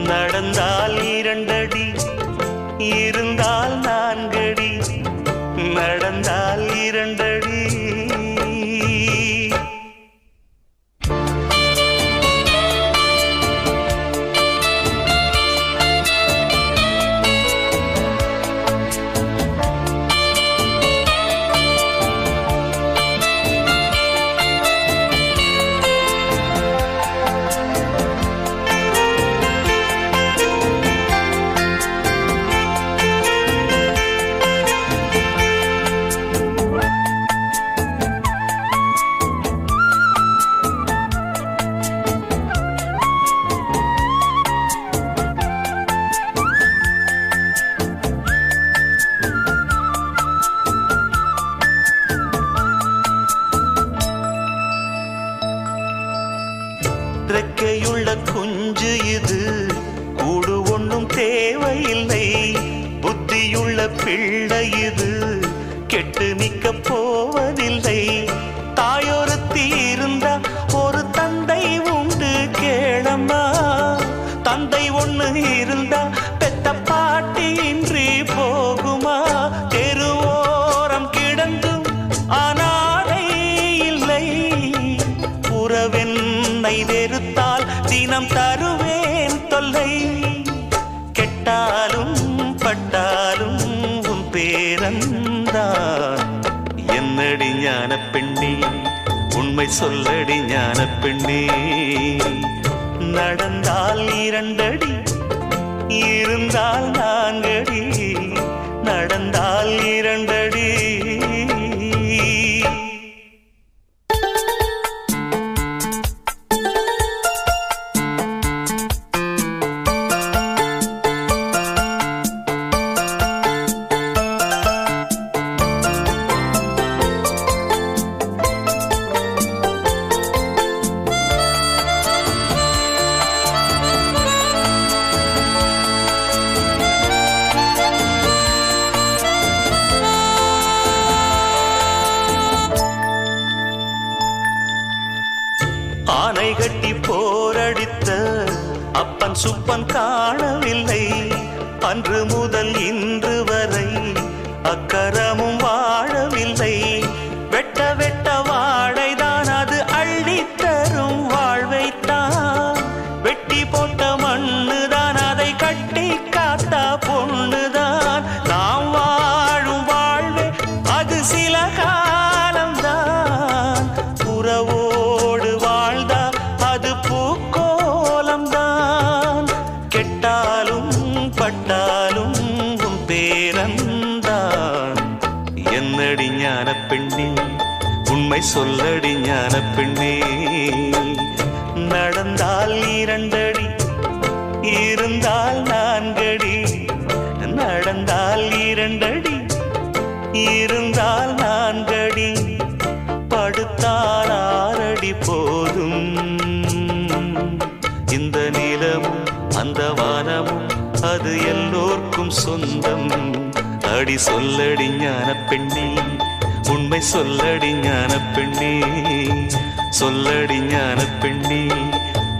நடந்தால் 2 அடி இருந்தால் 4 அடி நடந்தால் 2 அடி ரெக்கையுள்ள குஞ்சு இது கூடு ஒன்றும் தேவையில்லை புத்தியுள்ள பிள்ளை இது கெட்டு நிற்க போவதில்லை தாயொருத்தி இருந்தா ஒரு தந்தை உண்டு கேளம்மா தந்தை ஒண்ணு இருந்தா பெத்த பாட்டி இன்றி போகுமா தெருவோரம் கிடந்தும் அனாதை இல்லை உறவென்னை வெறுத்தால் தினம் தருவேன் தொல்லை கெட்டாலும் பட்டாலும் உன் பேரந்தான் என்னடி ஞான பெண்ணே உண்மை சொல்லடி ஞான பெண்ணே நடந்தால் 2 அடி இருந்தால் 4 அடி நடந்தால் 2 அடி ஆனை கட்டி போரடித்த அப்பன் சுப்பன் காணவில்லை அன்று முதல் இன்று வரை அக்கரமும் வாழவில்லை வெட்ட வெட்ட வாழைதான் அது அள்ளித்தரும் வாழ்வைத்தான் வெட்டி போட்ட மண்ணுதான் அதை கட்டி காத்தா பொண்ணுதான் நாம் வாழும் வாழ்வே அது சில காலம்தான் உறவோடு வாழ்ந்தா அது பூக்கோலம்தான் கெட்டாலும் பட்டாலும் உன் பேரந்தான் என்னடி ஞான பெண்ணே உண்மை சொல்லடி ஞான பெண்ணே நடந்தால் 2 அடி இருந்தால் 4 அடி நடந்தால் 2 அடி இருந்தால் 4 அடி படுத்தால் 6 அடி போதும் இந்த நிலமும் அந்த வானமும் அது எல்லோர்க்கும் சொந்தம் அடி சொல்லடி ஞான பெண்ணே உண்மை சொல்லடி ஞான பெண்ணே சொல்லடி ஞான பெண்ணே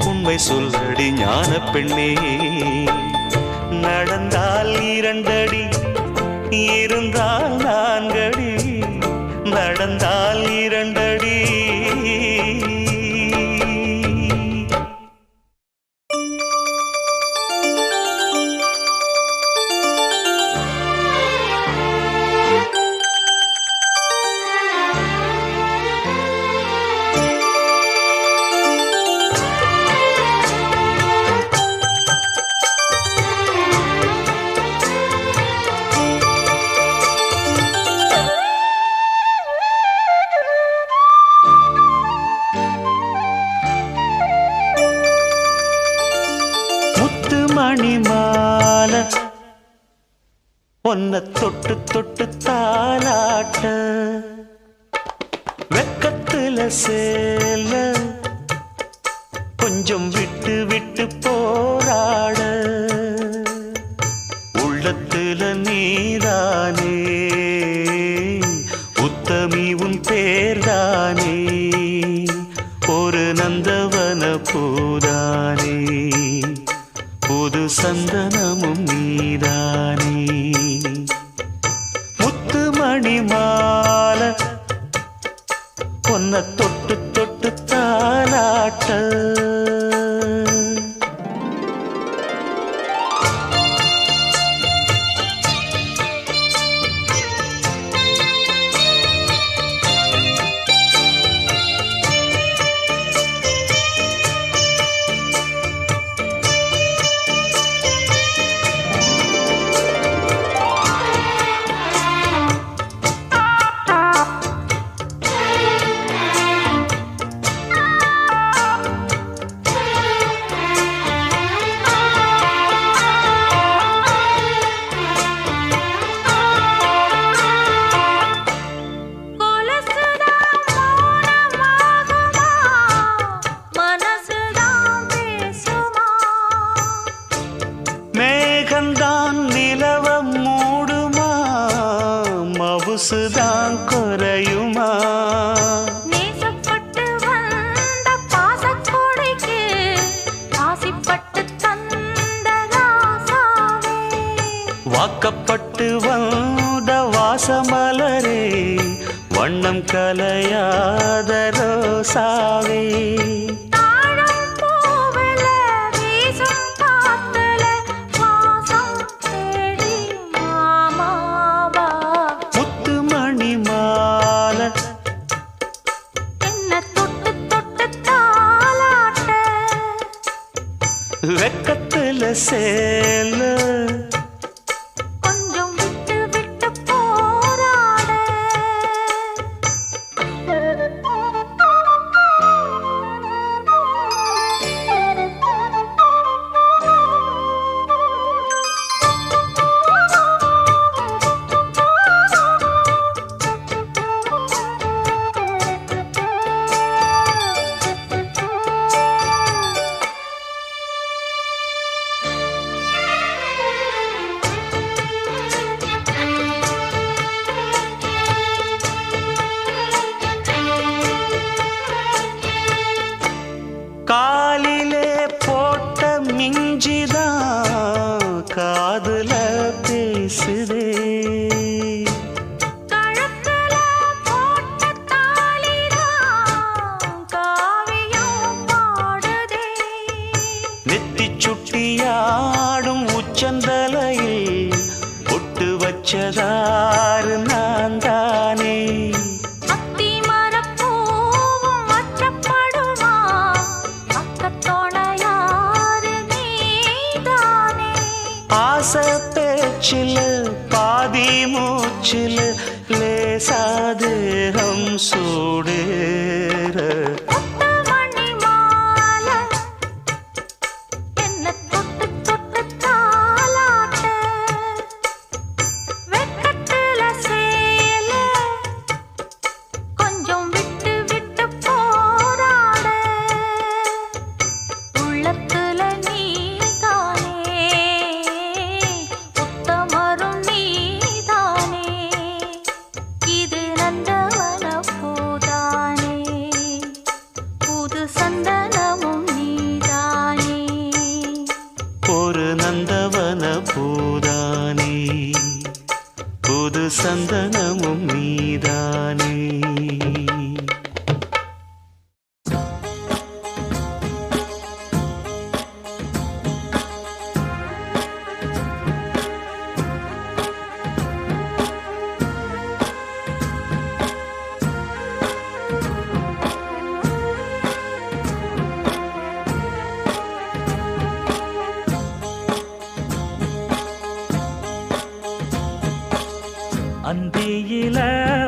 உண்மை சொல்லடி ஞான பெண்ணே நடந்தால் 2 அடி இருந்தால் 4 அடி நடந்தால் 2 அடி ஒன்ன தொட்டு தொட்டு தாலாட்ட வெக்கத்துல சேல கொஞ்சம் விட்டு விட்டு போராட உள்ளத்துல நீதானே உத்தமி உன் பேர்தானே ஒரு நந்தவன பூதானே புது சந்தனமும் நீதானே முத்துமணி மாலை பொன்ன தொட்டு தொட்டு தாலாட்ட மேகந்தான் நிலவ மூடுமா மவுசுதான் குறையுமா நேசப்பட்டு வந்த பாசக்கொடைக்கு ஆசிப்பட்டு தந்த ராசாவே வாக்கப்பட்டு வந்த வாசமலரே வண்ணம் கலையாத ரோசாவே தாழம் பூவில வீசும் காத்துல வாசம் தேடி மாமாவா முத்துமணி மாலை என்ன தொட்டு தொட்டு தாலாட்ட வெக்கத்துல சேல கொஞ்சம் விட்டு விட்டு போராட காலிலே போட்ட மிஞ்சிதான் காதுல பேசுதே கழுத்துல போட்ட தாலிதான் காவியம் பாடுதே நெத்தி சுட்டியாடும் உச்சந்தலையில் பொட்டு வச்சதாறு நான் தானே அத்தி மரப்பூவும் வச்சப்படுமா பக்கத்தோட யாரு நீதானே ஆசை பேச்சில் பாதி மூச்சில் லேசாதேகம் சூடேற முத்துமணி மாலை என்ன தொட்டு தொட்டு தாலாட்ட வெக்கத்துல சேல கொஞ்சம் விட்டு விட்டு போராட உள்ளத்துல நீதானே உத்தமரும் நீதானே இது நந்தவன பூதானே புது சந்தனமும் நீதானே ஒரு நந்தவன பூதானே புது சந்தனமும் நீதானே அந்தியில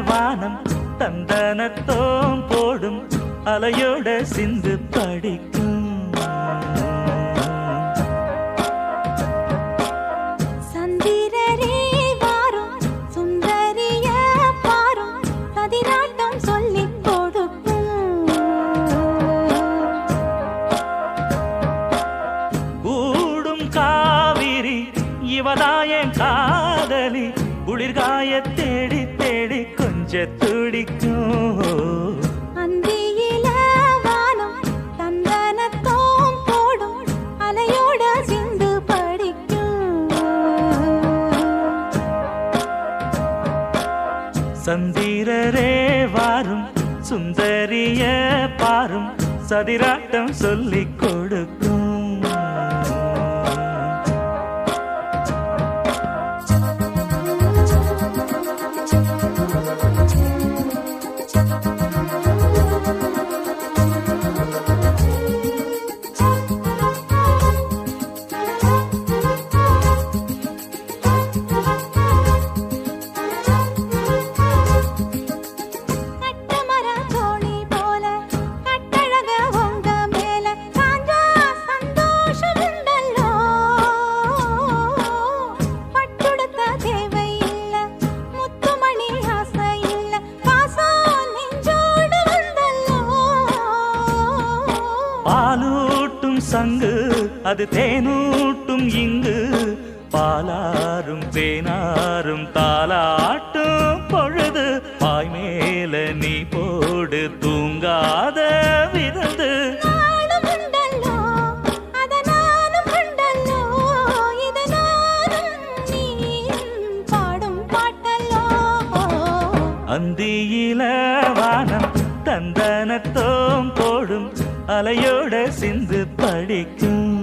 வானம் தந்தனத்தோம் போடும் அலையோட சிந்து படிக்கும் சந்திரரே வா என் காதலி குளிர்காய தேடி தேடி கொஞ்ச துடிக்கும். அந்தியில வானம் தந்தனத்தோம் போடும் அலையோட சிந்து படிக்கும். சந்திரரே வாரும் சுந்தரிய பாரும் சதிராட்டம் சொல்லிக் கொடுக்கும். பாலூட்டும் சங்கு அது தேனூட்டும் இங்கு பாலாரும் தேனாரும் தாலாட்டும் பொழுது பாய் மேல நீ போடு தூங்காத விருந்து. அந்தியில வானம் தந்தனத்தோம் போடும் அலையோட சிந்து படிக்கும்.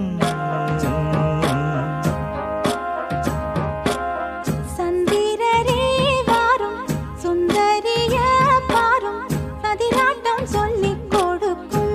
சந்திரரே வாரும் சுந்தரிய பாரும் சதிராட்டம் சொல்லிக் கொடுக்கும்.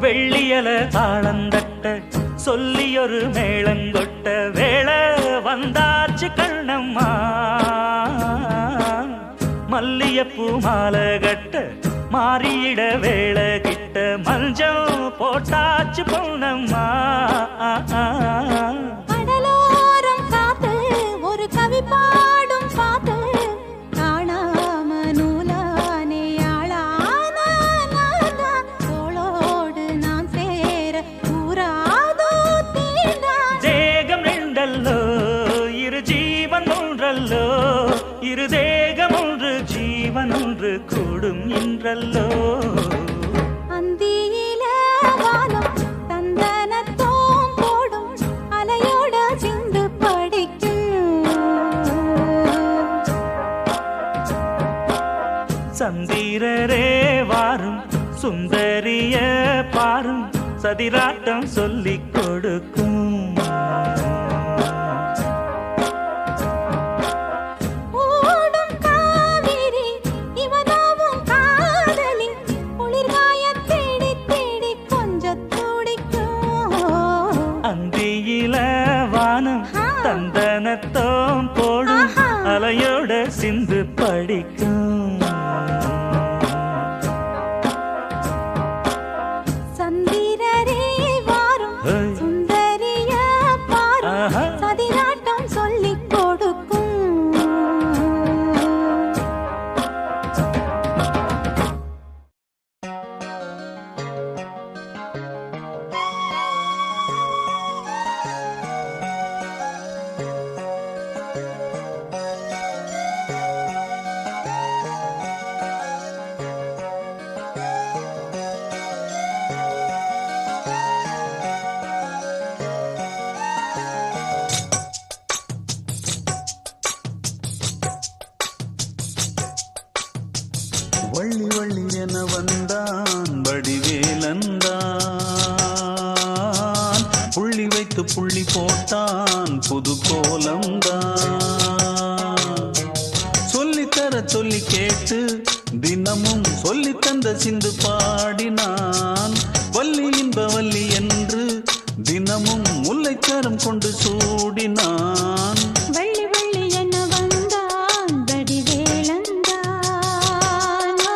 வெள்ளியல தாளந்தட்ட சொல்லியொரு மேளங்கொட்ட வேளை வந்தாச்சு கண்ணம்மா. மல்லியப்பூ மாலை கட்ட மாறியிட வேளை கிட்ட மஞ்சள் போட்டாச்சு பொன்னம்மா. கடலோரம் காத்து ஒரு கவி பாடும் பாத்து காணாம நூலானே ஆளான தோளோடு நான் சேர கூறாதோ தீண்டா. தேகம் ரெண்டல்லோ இரு ஜீவன் ஒன்றல்லோ இரு தேகம் ஒன்று ஜீவன் ஒன்று கூடும் என்றல்லோ. அந்தியில வானம் தந்தனத்தோம் போடும் அலையோட சிந்து படிக்கும். சந்திரரே வாரும் சுந்தரிய பாரும் சதிராட்டம் சொல்லிக் கொடுக்கும். ஓடும் காவிரி இவனாவும் காதலி குளிர்காய தேடி தேடி கொஞ்சம் துடிக்கும். அந்தியில வானம் தந்தனத்தோம் போடும் அலையோட சிந்து படிக்கும். சந்திரரே வாரும் சுந்தரிய பாரும் சதிராட்டம் சொல்லிக் கொடுக்கும். வள்ளி வள்ளி என வந்தான் வடிவேலந்தான், புள்ளி வைத்து புள்ளி போட்டான் புது கோலம்தான். சொல்லித்தர சொல்லி கேட்டு தினமும் சொல்லி தந்த சிந்து பாடினான். வள்ளி இன்ப வள்ளி என்று தினமும் முல்லைக்கரம் கொண்டு சூடினான். வள்ளி வள்ளி என வந்தான் வடிவேலந்தான், ஓ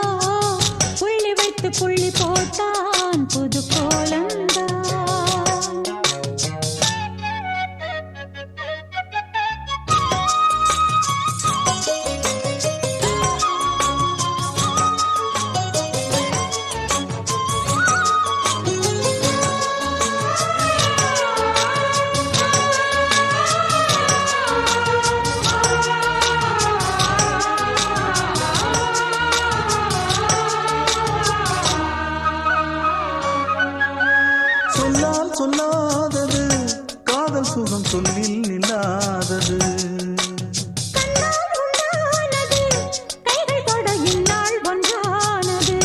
புது கோலந்தான். சொல்லால் சொல்லாதது காதல் சுகம் சொல்லில் இல்லாதது. கண்ணால் உண்டானது, கைகள் தொட இந்நாள் ஒன்றானது.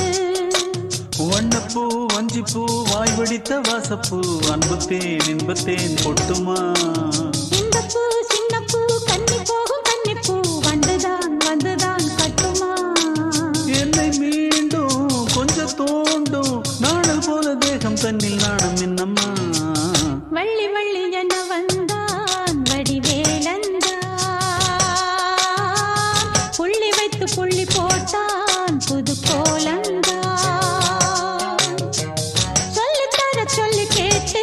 வண்ணப்பூ வஞ்சிப்பூ வாய் வடித்த வாசப்பூ அன்புத்தேன் இன்பத்தேன் கொட்டுமா. இந்த பூ சின்ன பூ கன்னி போகும் கன்னிப்பூ வந்துதான் வந்துதான் கட்டுமா. என்னை மீண்டும் கொஞ்சம் தோண்டும் நாணல் போல தேகம் தன்னில் நாணம் என்னம்மா. வள்ளி வள்ளி என வந்தான் வடிவேலந்தான். புள்ளி வைத்து புள்ளி போட்டான் புது கோலந்தான். சொல்லித்தர சொல்லி கேட்டு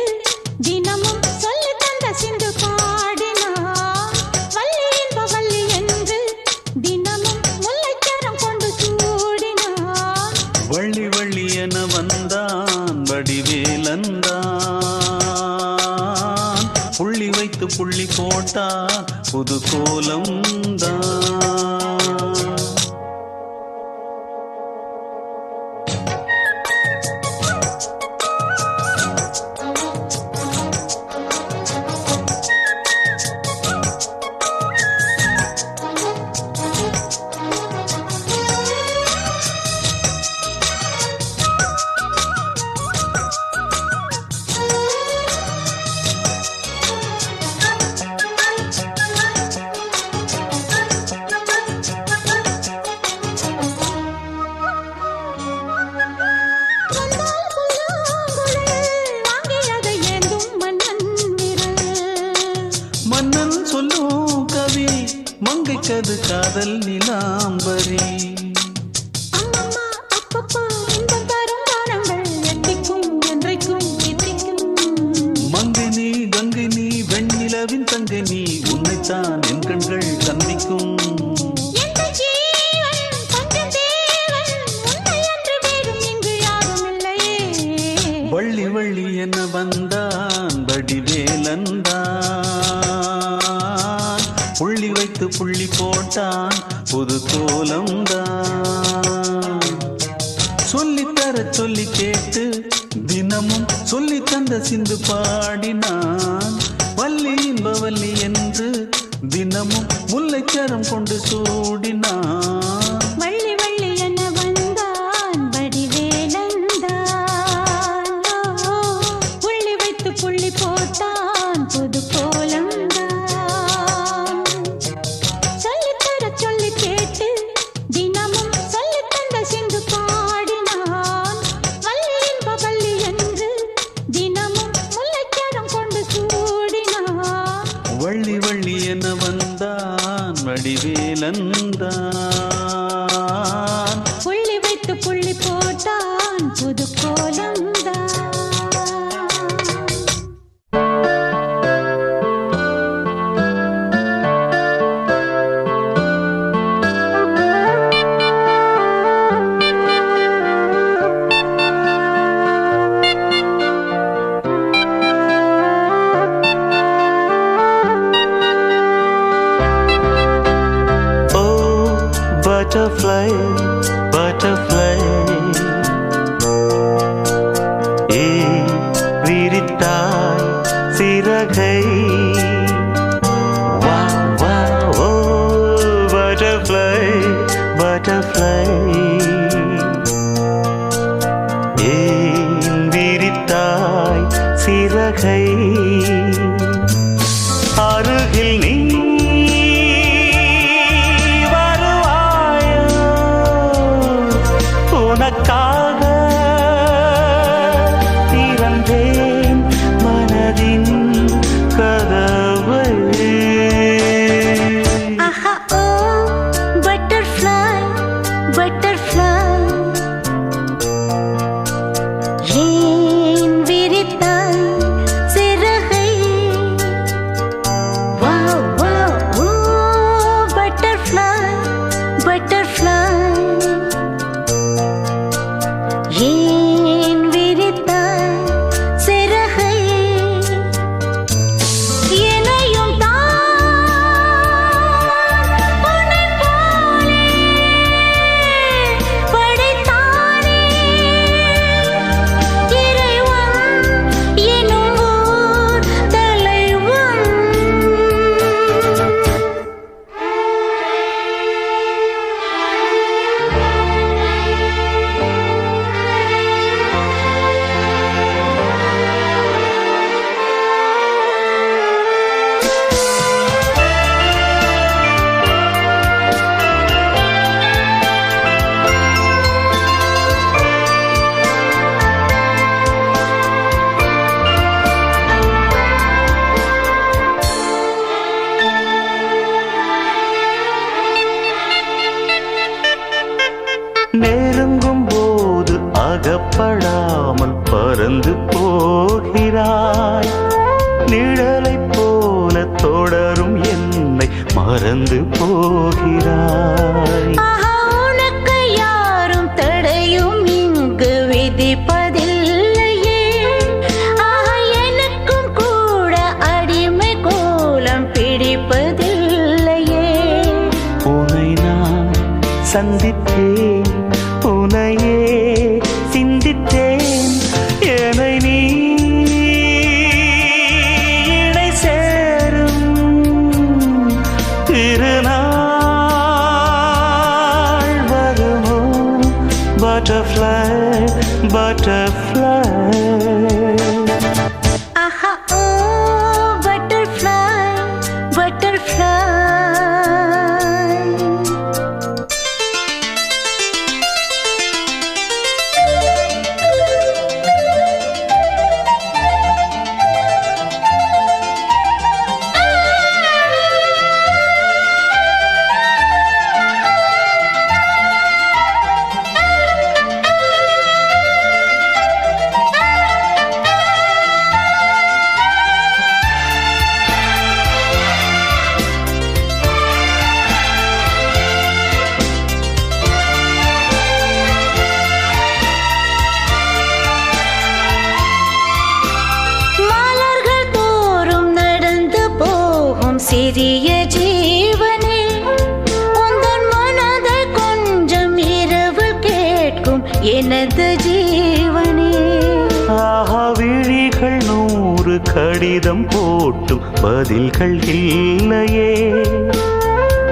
தினமும் சொல்லி தந்த சிந்து பாடினான். வள்ளி இன்ப வள்ளி என்று தினமும் முல்லைச்சரம் கொண்டு சூடினான். வள்ளி வள்ளி என வந்தான் வடிவேலந்தான். புள்ளி வைத்து புள்ளி போட்டா புது கோலம்தான். வந்தால் புல்லாங்குழல் வாங்கியதை ஏந்தும் மன்னன் விரல். மன்னன் சொல்லும் கவி மங்கைக்கது காதல் நிலாம்பரி. அம்மம்மா அப்பப்பா இன்பம் தரும் காலங்கள் எட்டிக்கும் என்றைக்கும் எட்டிக்கும். மங்கை நீ கங்கை நீ வெண்ணிலவின் தங்கை நீ உன்னைத்தான் என் கண்கள் சந்திக்கும். எந்த ஜீவன் கொஞ்சம் தேவன் உன்னை அன்று வேறும் இங்கு யாரும் இல்லையே. வள்ளி வள்ளி என வந்தான் வடிவேலந்தான். புள்ளி வைத்து புள்ளி போட்டான் புது கோலம்தான். சொல்லித்தர சொல்லி கேட்டு தினமும் சொல்லி தந்த சிந்து பாடினான். வள்ளி இன்ப வள்ளி என்று தினமும் முல்லைச்சரம் கொண்டு சூடினான். வள்ளி வள்ளி என வந்தான் வடிவேலந்தான். புள்ளி வைத்து புள்ளி போட்டான் புது கோலந்தான். சொல்லித்தர சொல்லி கேட்டு தினமும் சொல்லி தந்த சிந்து பாடினான். வள்ளி இன்ப வள்ளி என்று தினமும் முல்லைச்சரம் கொண்டு சூடினான். வள்ளி வள்ளி என வந்தான் வடிவேலந்தான். புள்ளி வைத்து புள்ளி போட்டான் புது கோலந்தான். Butterfly, butterfly, விரித்தாய் சிறகை. Wow, wow, oh, butterfly, butterfly, விரித்தாய் சிறகை. அருகில் நீ வருவாயோ ஏன் விரித்தாய் சிறகை என்னையும் உன்னைப் போலே படைத்தானே இறைவன் எனும் ஓர் தலைவன். நெருங்கும் போது அகப்படாமல் பறந்து போகிறாய். நிழலைப் போல தொடரும் என்னை மறந்து போகிறாய். ஆஹா, உனக்கு யாரும் தடையும் இங்கு விதிப்பதில்லையே. ஆஹா, எனக்கும் கூட அடிமை கோலம் பிடிப்பதில்லையே. உன்னை நான் சந்தித்தேன், உன்னையே சிந்தித்தேன். என்னை நீ இணை சேரும் திருநாள் வருமோ? பட்டர்ஃப்ளை பட்டர்ஃப்ளை ஆஹா, ஓ பட்டர்ஃப்ளை பட்டர்ஃப்ளை. மலர்கள் தோறும் நடந்து போகும் சிறிய ஜீவனே, உந்தன் மனதை கொஞ்சம் இரவு கேட்கும் எனது ஜீவனே. ஆஹா, விழிகள் 100 கடிதம் போட்டும் பதில்கள் இல்லையே.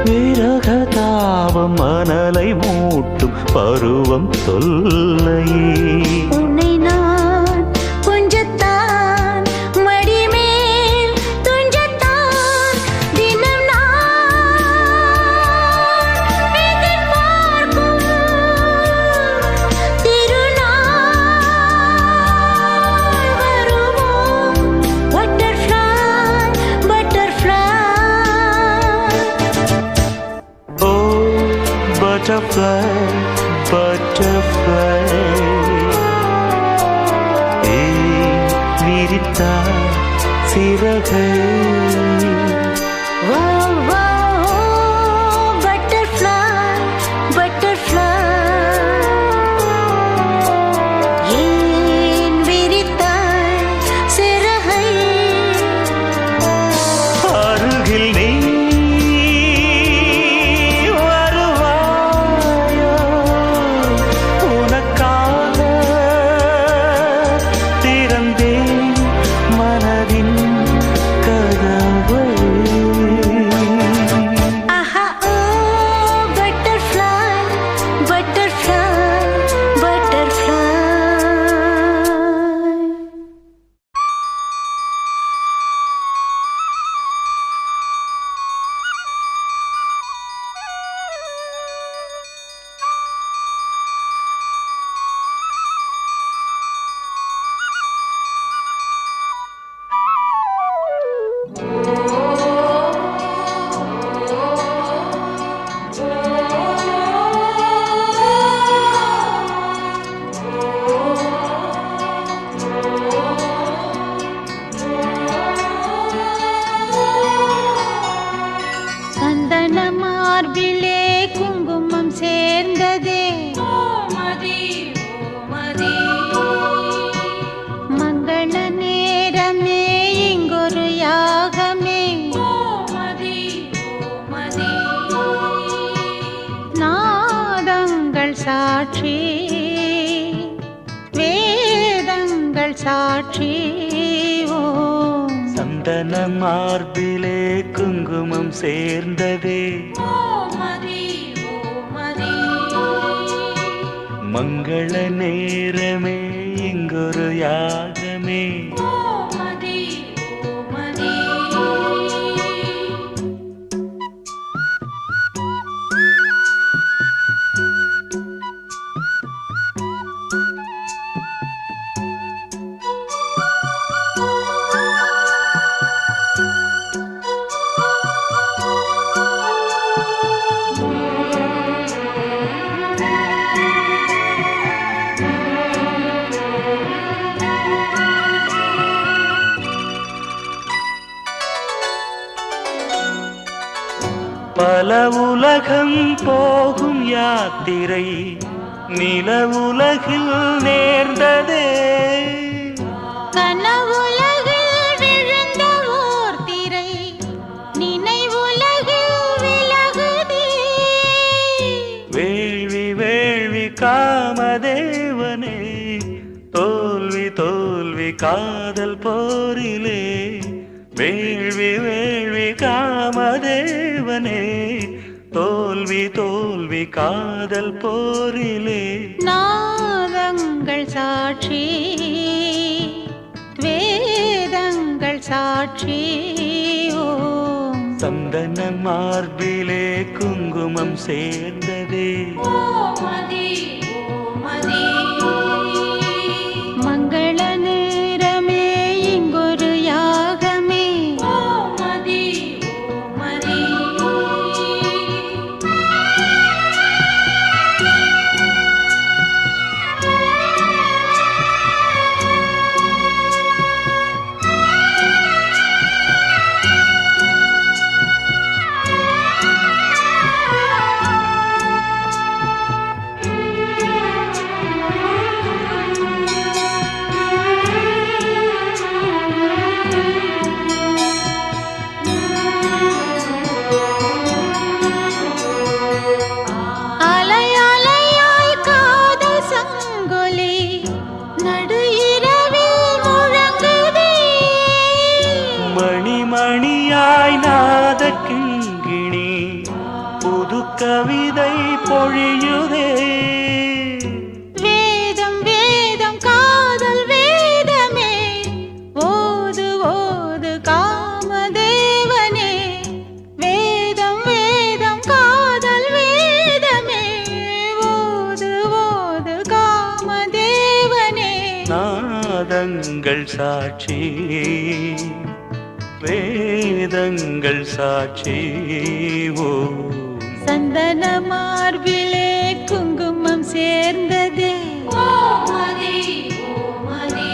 விரக தாபம் மணலை மூட்டும் பருவம் தொல்லையே. உன்னை நான் கொஞ்சத்தான் மடிமேல் துஞ்சத்தான் தினம் நான் எதிர்பார்க்கும் திருநாள் வருமோ? Butterfly butterfly. Oh butterfly butterfly விரித்தாய் சிறகை. வா வா பட்டர்ஃப்ளை பட்டர்ஃப்ளை. ஏன் விரித்தாய் சிறகை அருகில் நீ வருவாயோ? உனக்காக திறந்தேன் மனதின் கதவை. சாட்சி ஓம். சந்தன மார்பிலே குங்குமம் சேர்ந்ததே ஓமதி ஓமதி மங்கள நேரமே இங்கொரு யாகமே ஓமதி ஓமதி பல உலகம் போகும் யாத்திரை நில உலகில் நேர்ந்ததே கனவுலகில் விழுந்த ஓர் திரை நினைவுலகில் விலகுதே. வேள்வி வேள்வி காமதேவனே தோல்வி தோல்வி காதல் போரிலே வேள்வி வேள்வி காமதேவனே தோல்வி தோல்வி காதல் போரிலே நாதங்கள் சாட்சி வேதங்கள் சாட்சி ஓம். சந்தன மார்பிலே குங்குமம் சேர்ந்ததே ஓமதி ஓமதி மங்கள நேரமே இங்கொரு யாகமே ஓமதி ஓமதி அலை அலையாய் காதல் சங்கொலி நடு இரவில் முழங்குதே. மணி மணியாய் நாத கிங்கிணி புது கவிதை பொழியுதே வேதம் வேதம் காதல் வேதமே ஓது ஓது காமதேவனே. வேதம் வேதம் காதல் வேதமே ஓது ஓது காமதேவனே. நாதங்கள் சாட்சி வேதங்கள் சாட்சி ஓ சந்தன மார்பிலே குங்குமம் சேர்ந்ததே ஓமதி ஓமதி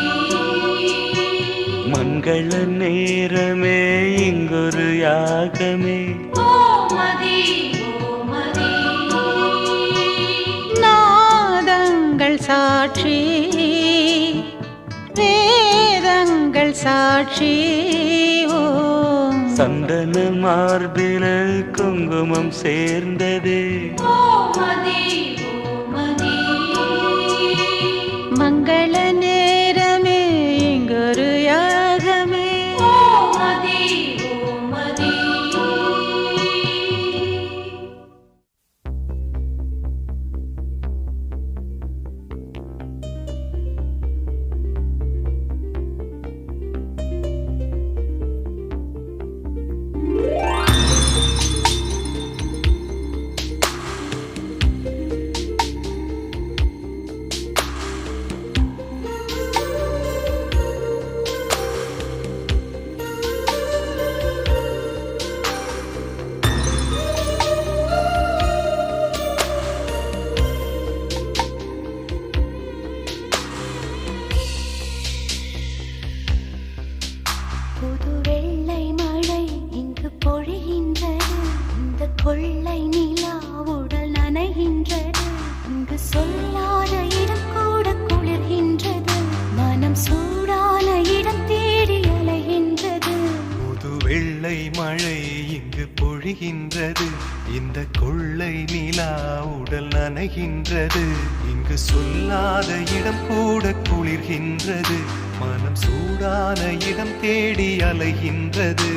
மங்கள நேரமே இங்கொரு யாகமே ஓமதி ஓமதி நாதங்கள் சாட்சி வேதங்கள் சாட்சி ஓம். சந்தன மார்பில குங்குமம் சேர்ந்ததே ஓமதி ஓமதி மங்கள நேரமே இங்கொரு யாகமே ஓமதி ஓமதி புது வெள்ளை மழை இங்கு பொழிகின்றது. இந்த கொள்ளை நிலா உடல் நனைகின்றது. இங்கு சொல்லாத இடம் கூட குளிர்கின்றது. மனம் சூடான இடம் தேடி அலைகின்றது. புது வெள்ளை மழை இங்கு பொழிகின்றது. இந்த கொள்ளை நிலா உடல் நனைகின்றது. இங்கு சொல்லாத இடம் கூட குளிர்கின்றது, மனம் சூடான இடம் தேடி அலைகின்றது.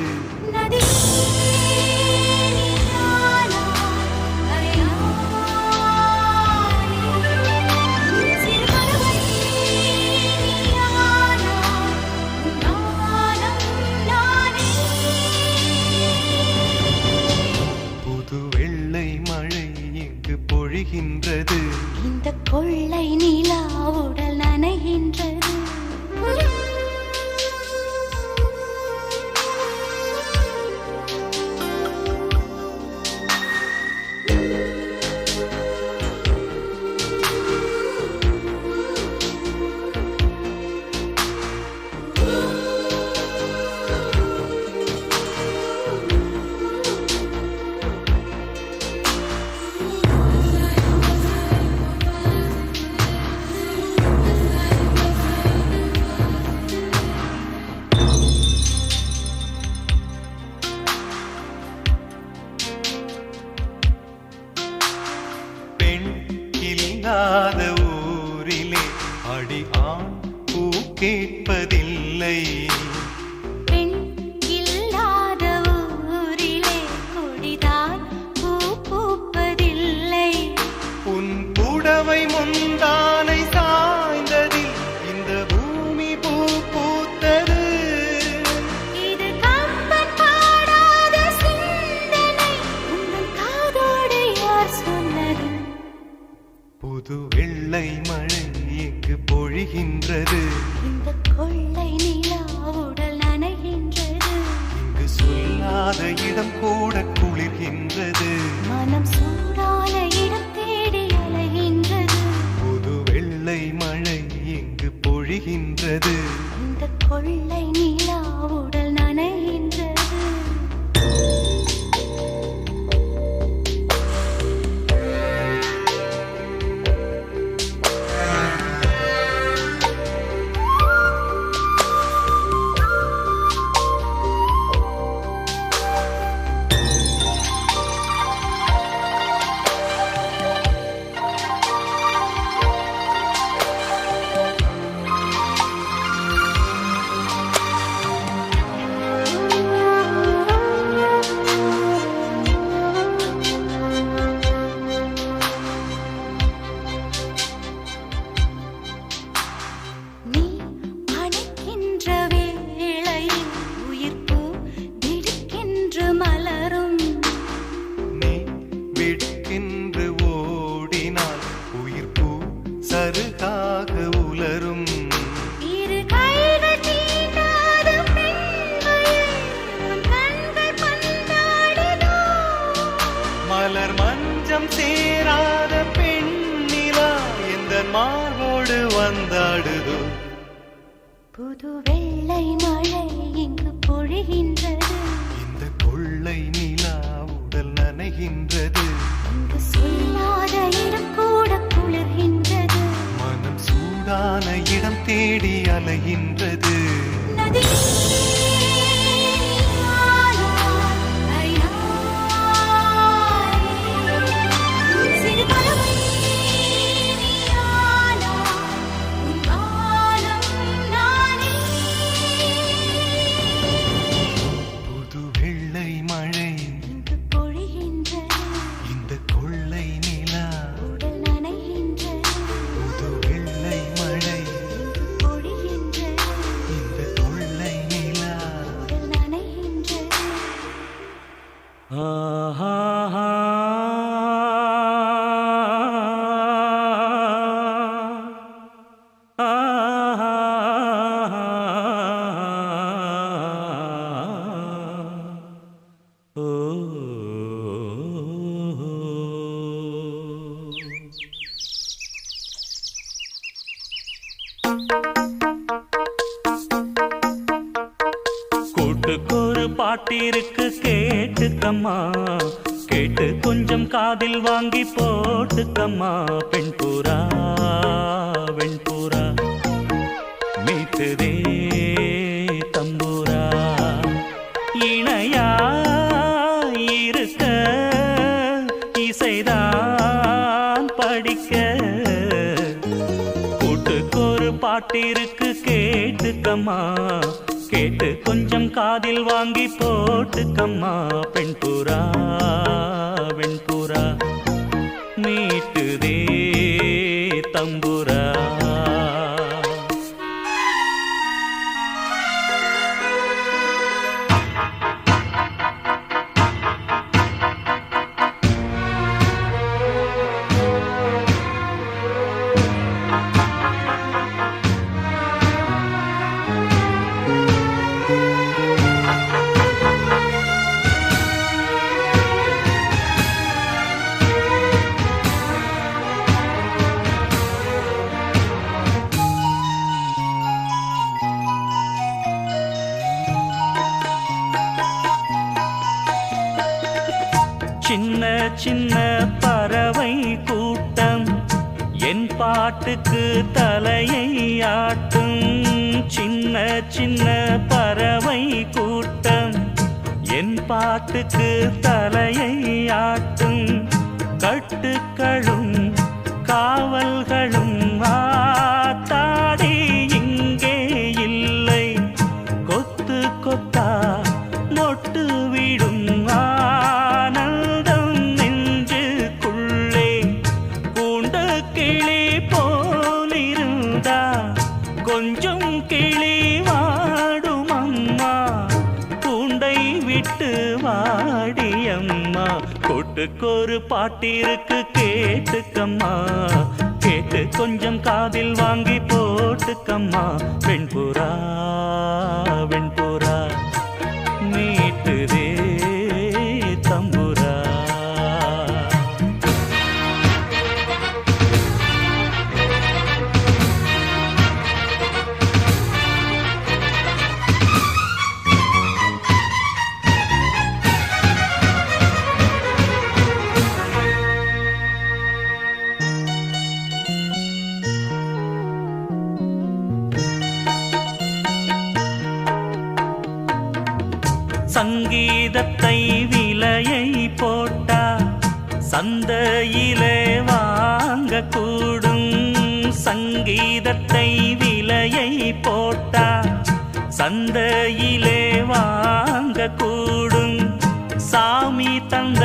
புது வெள்ளை மழை இங்கு பொழிகின்றது, இந்த கொள்ளை நிலா உடல் நனைகின்றது. பெண் இல்லாத ஊரிலே அடி ஆண் பூ கேட்பதில்லை. பெண் இல்லாத ஊரிலே கொடிதான் பூ பூப்பதில்லை. உன் புடவை முந்தானை சாய்ந்ததில் இந்த பூமி பூ பூத்தது. இது கம்பன் பாடாத சிந்தனை, உங்கள் காதோடு யார் சொன்னது? புது வெள்ளை மழை இங்கு பொழிகின்றது, இந்த கொள்ளை நிலா உடல் நனைகின்றது. இங்கு சொல்லாத இடம் கூட குளிர்கின்றது, மனம் சூடான இடம் தேடி அலைகின்றது. புது வெள்ளை மழை இங்கு பொழிகின்றது. இந்த கொள்ளை நிலா உடல் நனைகின்றது. நீ அணைக்கின்ற வேளையில் உயிர் பூ திடுக்கென்று மலரும். நீ விடுக்கின்று ஓடினால் உயிர் பூ சருகாக உலரும். இரு கைகள் தீண்டாத பெண்களை உன் கண்கள் பந்தாடுதோ? மலர் மஞ்சம் சேராத பெண்ணிலா எந்த மார்போடு வந்தாடுதோ. புது வெள்ளை மழை இங்கு பொழிகின்றது, இந்த கொள்ளை நிலா உடல் நனைகின்றது, இங்கு சொல்லாத இடம் கூட குளிர்கின்றது. மனம் சூடான இடம் தேடி அலைகின்றது. புது வெள்ளை மழை இங்கு பொழிகின்றது, இந்த கொள்ளை நிலா, உடல் நனைகின்றது. புது வெள்ளை மழை இங்கு பொழிகின்றது, இந்த கொள்ளை நிலா. உடல் நனைகின்றது. கூட்டுக்கொரு பாட்டிருக்கு கேட்டுக்கம்மா, கேட்டு கொஞ்சம் காதில் வாங்கி போட்டுக்கம்மா. பெண் புறா வெண்புறா மீட்டுதே தம்புரா, இணையா இருக்க இசைதான் படிக்க பாட்டிருக்கு கேட்டுக்கம்மா கேட்டு கொஞ்சம் காதில் வாங்கி போட்டுக்கம்மா பெண்புறா வெண்புறா மீட்டுதே தம்புரா சின்ன சின்ன பறவை கூட்டம் என் பாட்டுக்கு தலையை ஆட்டும் சின்ன சின்ன பறவை கூட்டம் என் பாட்டுக்கு தலையை ஆட்டும் கட்டுக்களும் காவல்களும் ஆத்தாடி இங்கே இல்லை கொத்து கொத்தா மொட்டு விடும் ஆனந்தம் நெஞ்சுக்குள்ளே கூண்ட கிளி போலிருந்தா கொஞ்சம் கிளி வாடும் அம்மா கூண்டை விட்டு வாடியம்மா கூட்டுக்கொரு பாட்டிருக்கு கேட்டுக்கம்மா கேட்டு கொஞ்சம் காதில் வாங்கி போட்டுக்கம்மா வெண்புறா வெண்புறா மீட்டுதே தம்புரா சங்கீதத்தை விலையை போட்டா சந்தையிலே வாங்க கூடும் சங்கீதத்தை விலையை போட்டா சந்தையிலே வாங்க கூடும் சாமி தந்த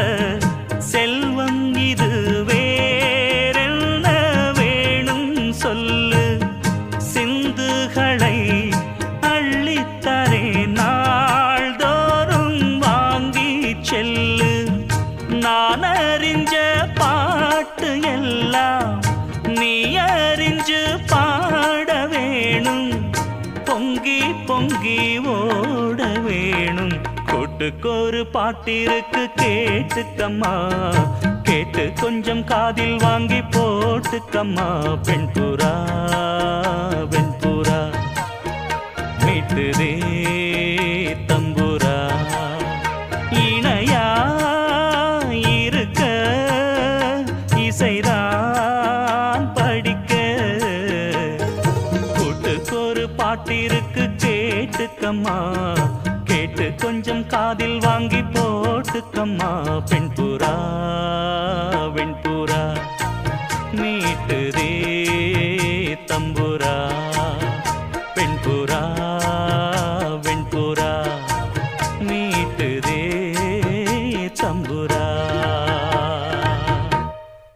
செல்வம் இது வேறென்ன வேணும் சொல்லு சிந்துகளை அள்ளித்தரே நாள்தோறும் வாங்கி செல்லு நான் அறிஞ்ச பாட்டு எல்லாம் நீ அறிஞ்சு பாட வேணும் பொங்கி பொங்கி ஓட வேணும் கூட்டுக்கொரு பாட்டிருக்கு கேட்டுக்கம்மா கேட்டு கொஞ்சம் காதில் வாங்கி போட்டுக்கம்மா பெண்புறா வெண்புறா மீட்டுதே தம்புரா இணையா இருக்க இசைதான் படிக்க கூட்டுக்கொரு பாட்டிருக்கு கேட்டுக்கம்மா கேட்டு கொஞ்சம் காதில் வாங்கி போட்டுக்கம்மா பெண்புறா வெண்புறா மீட்டு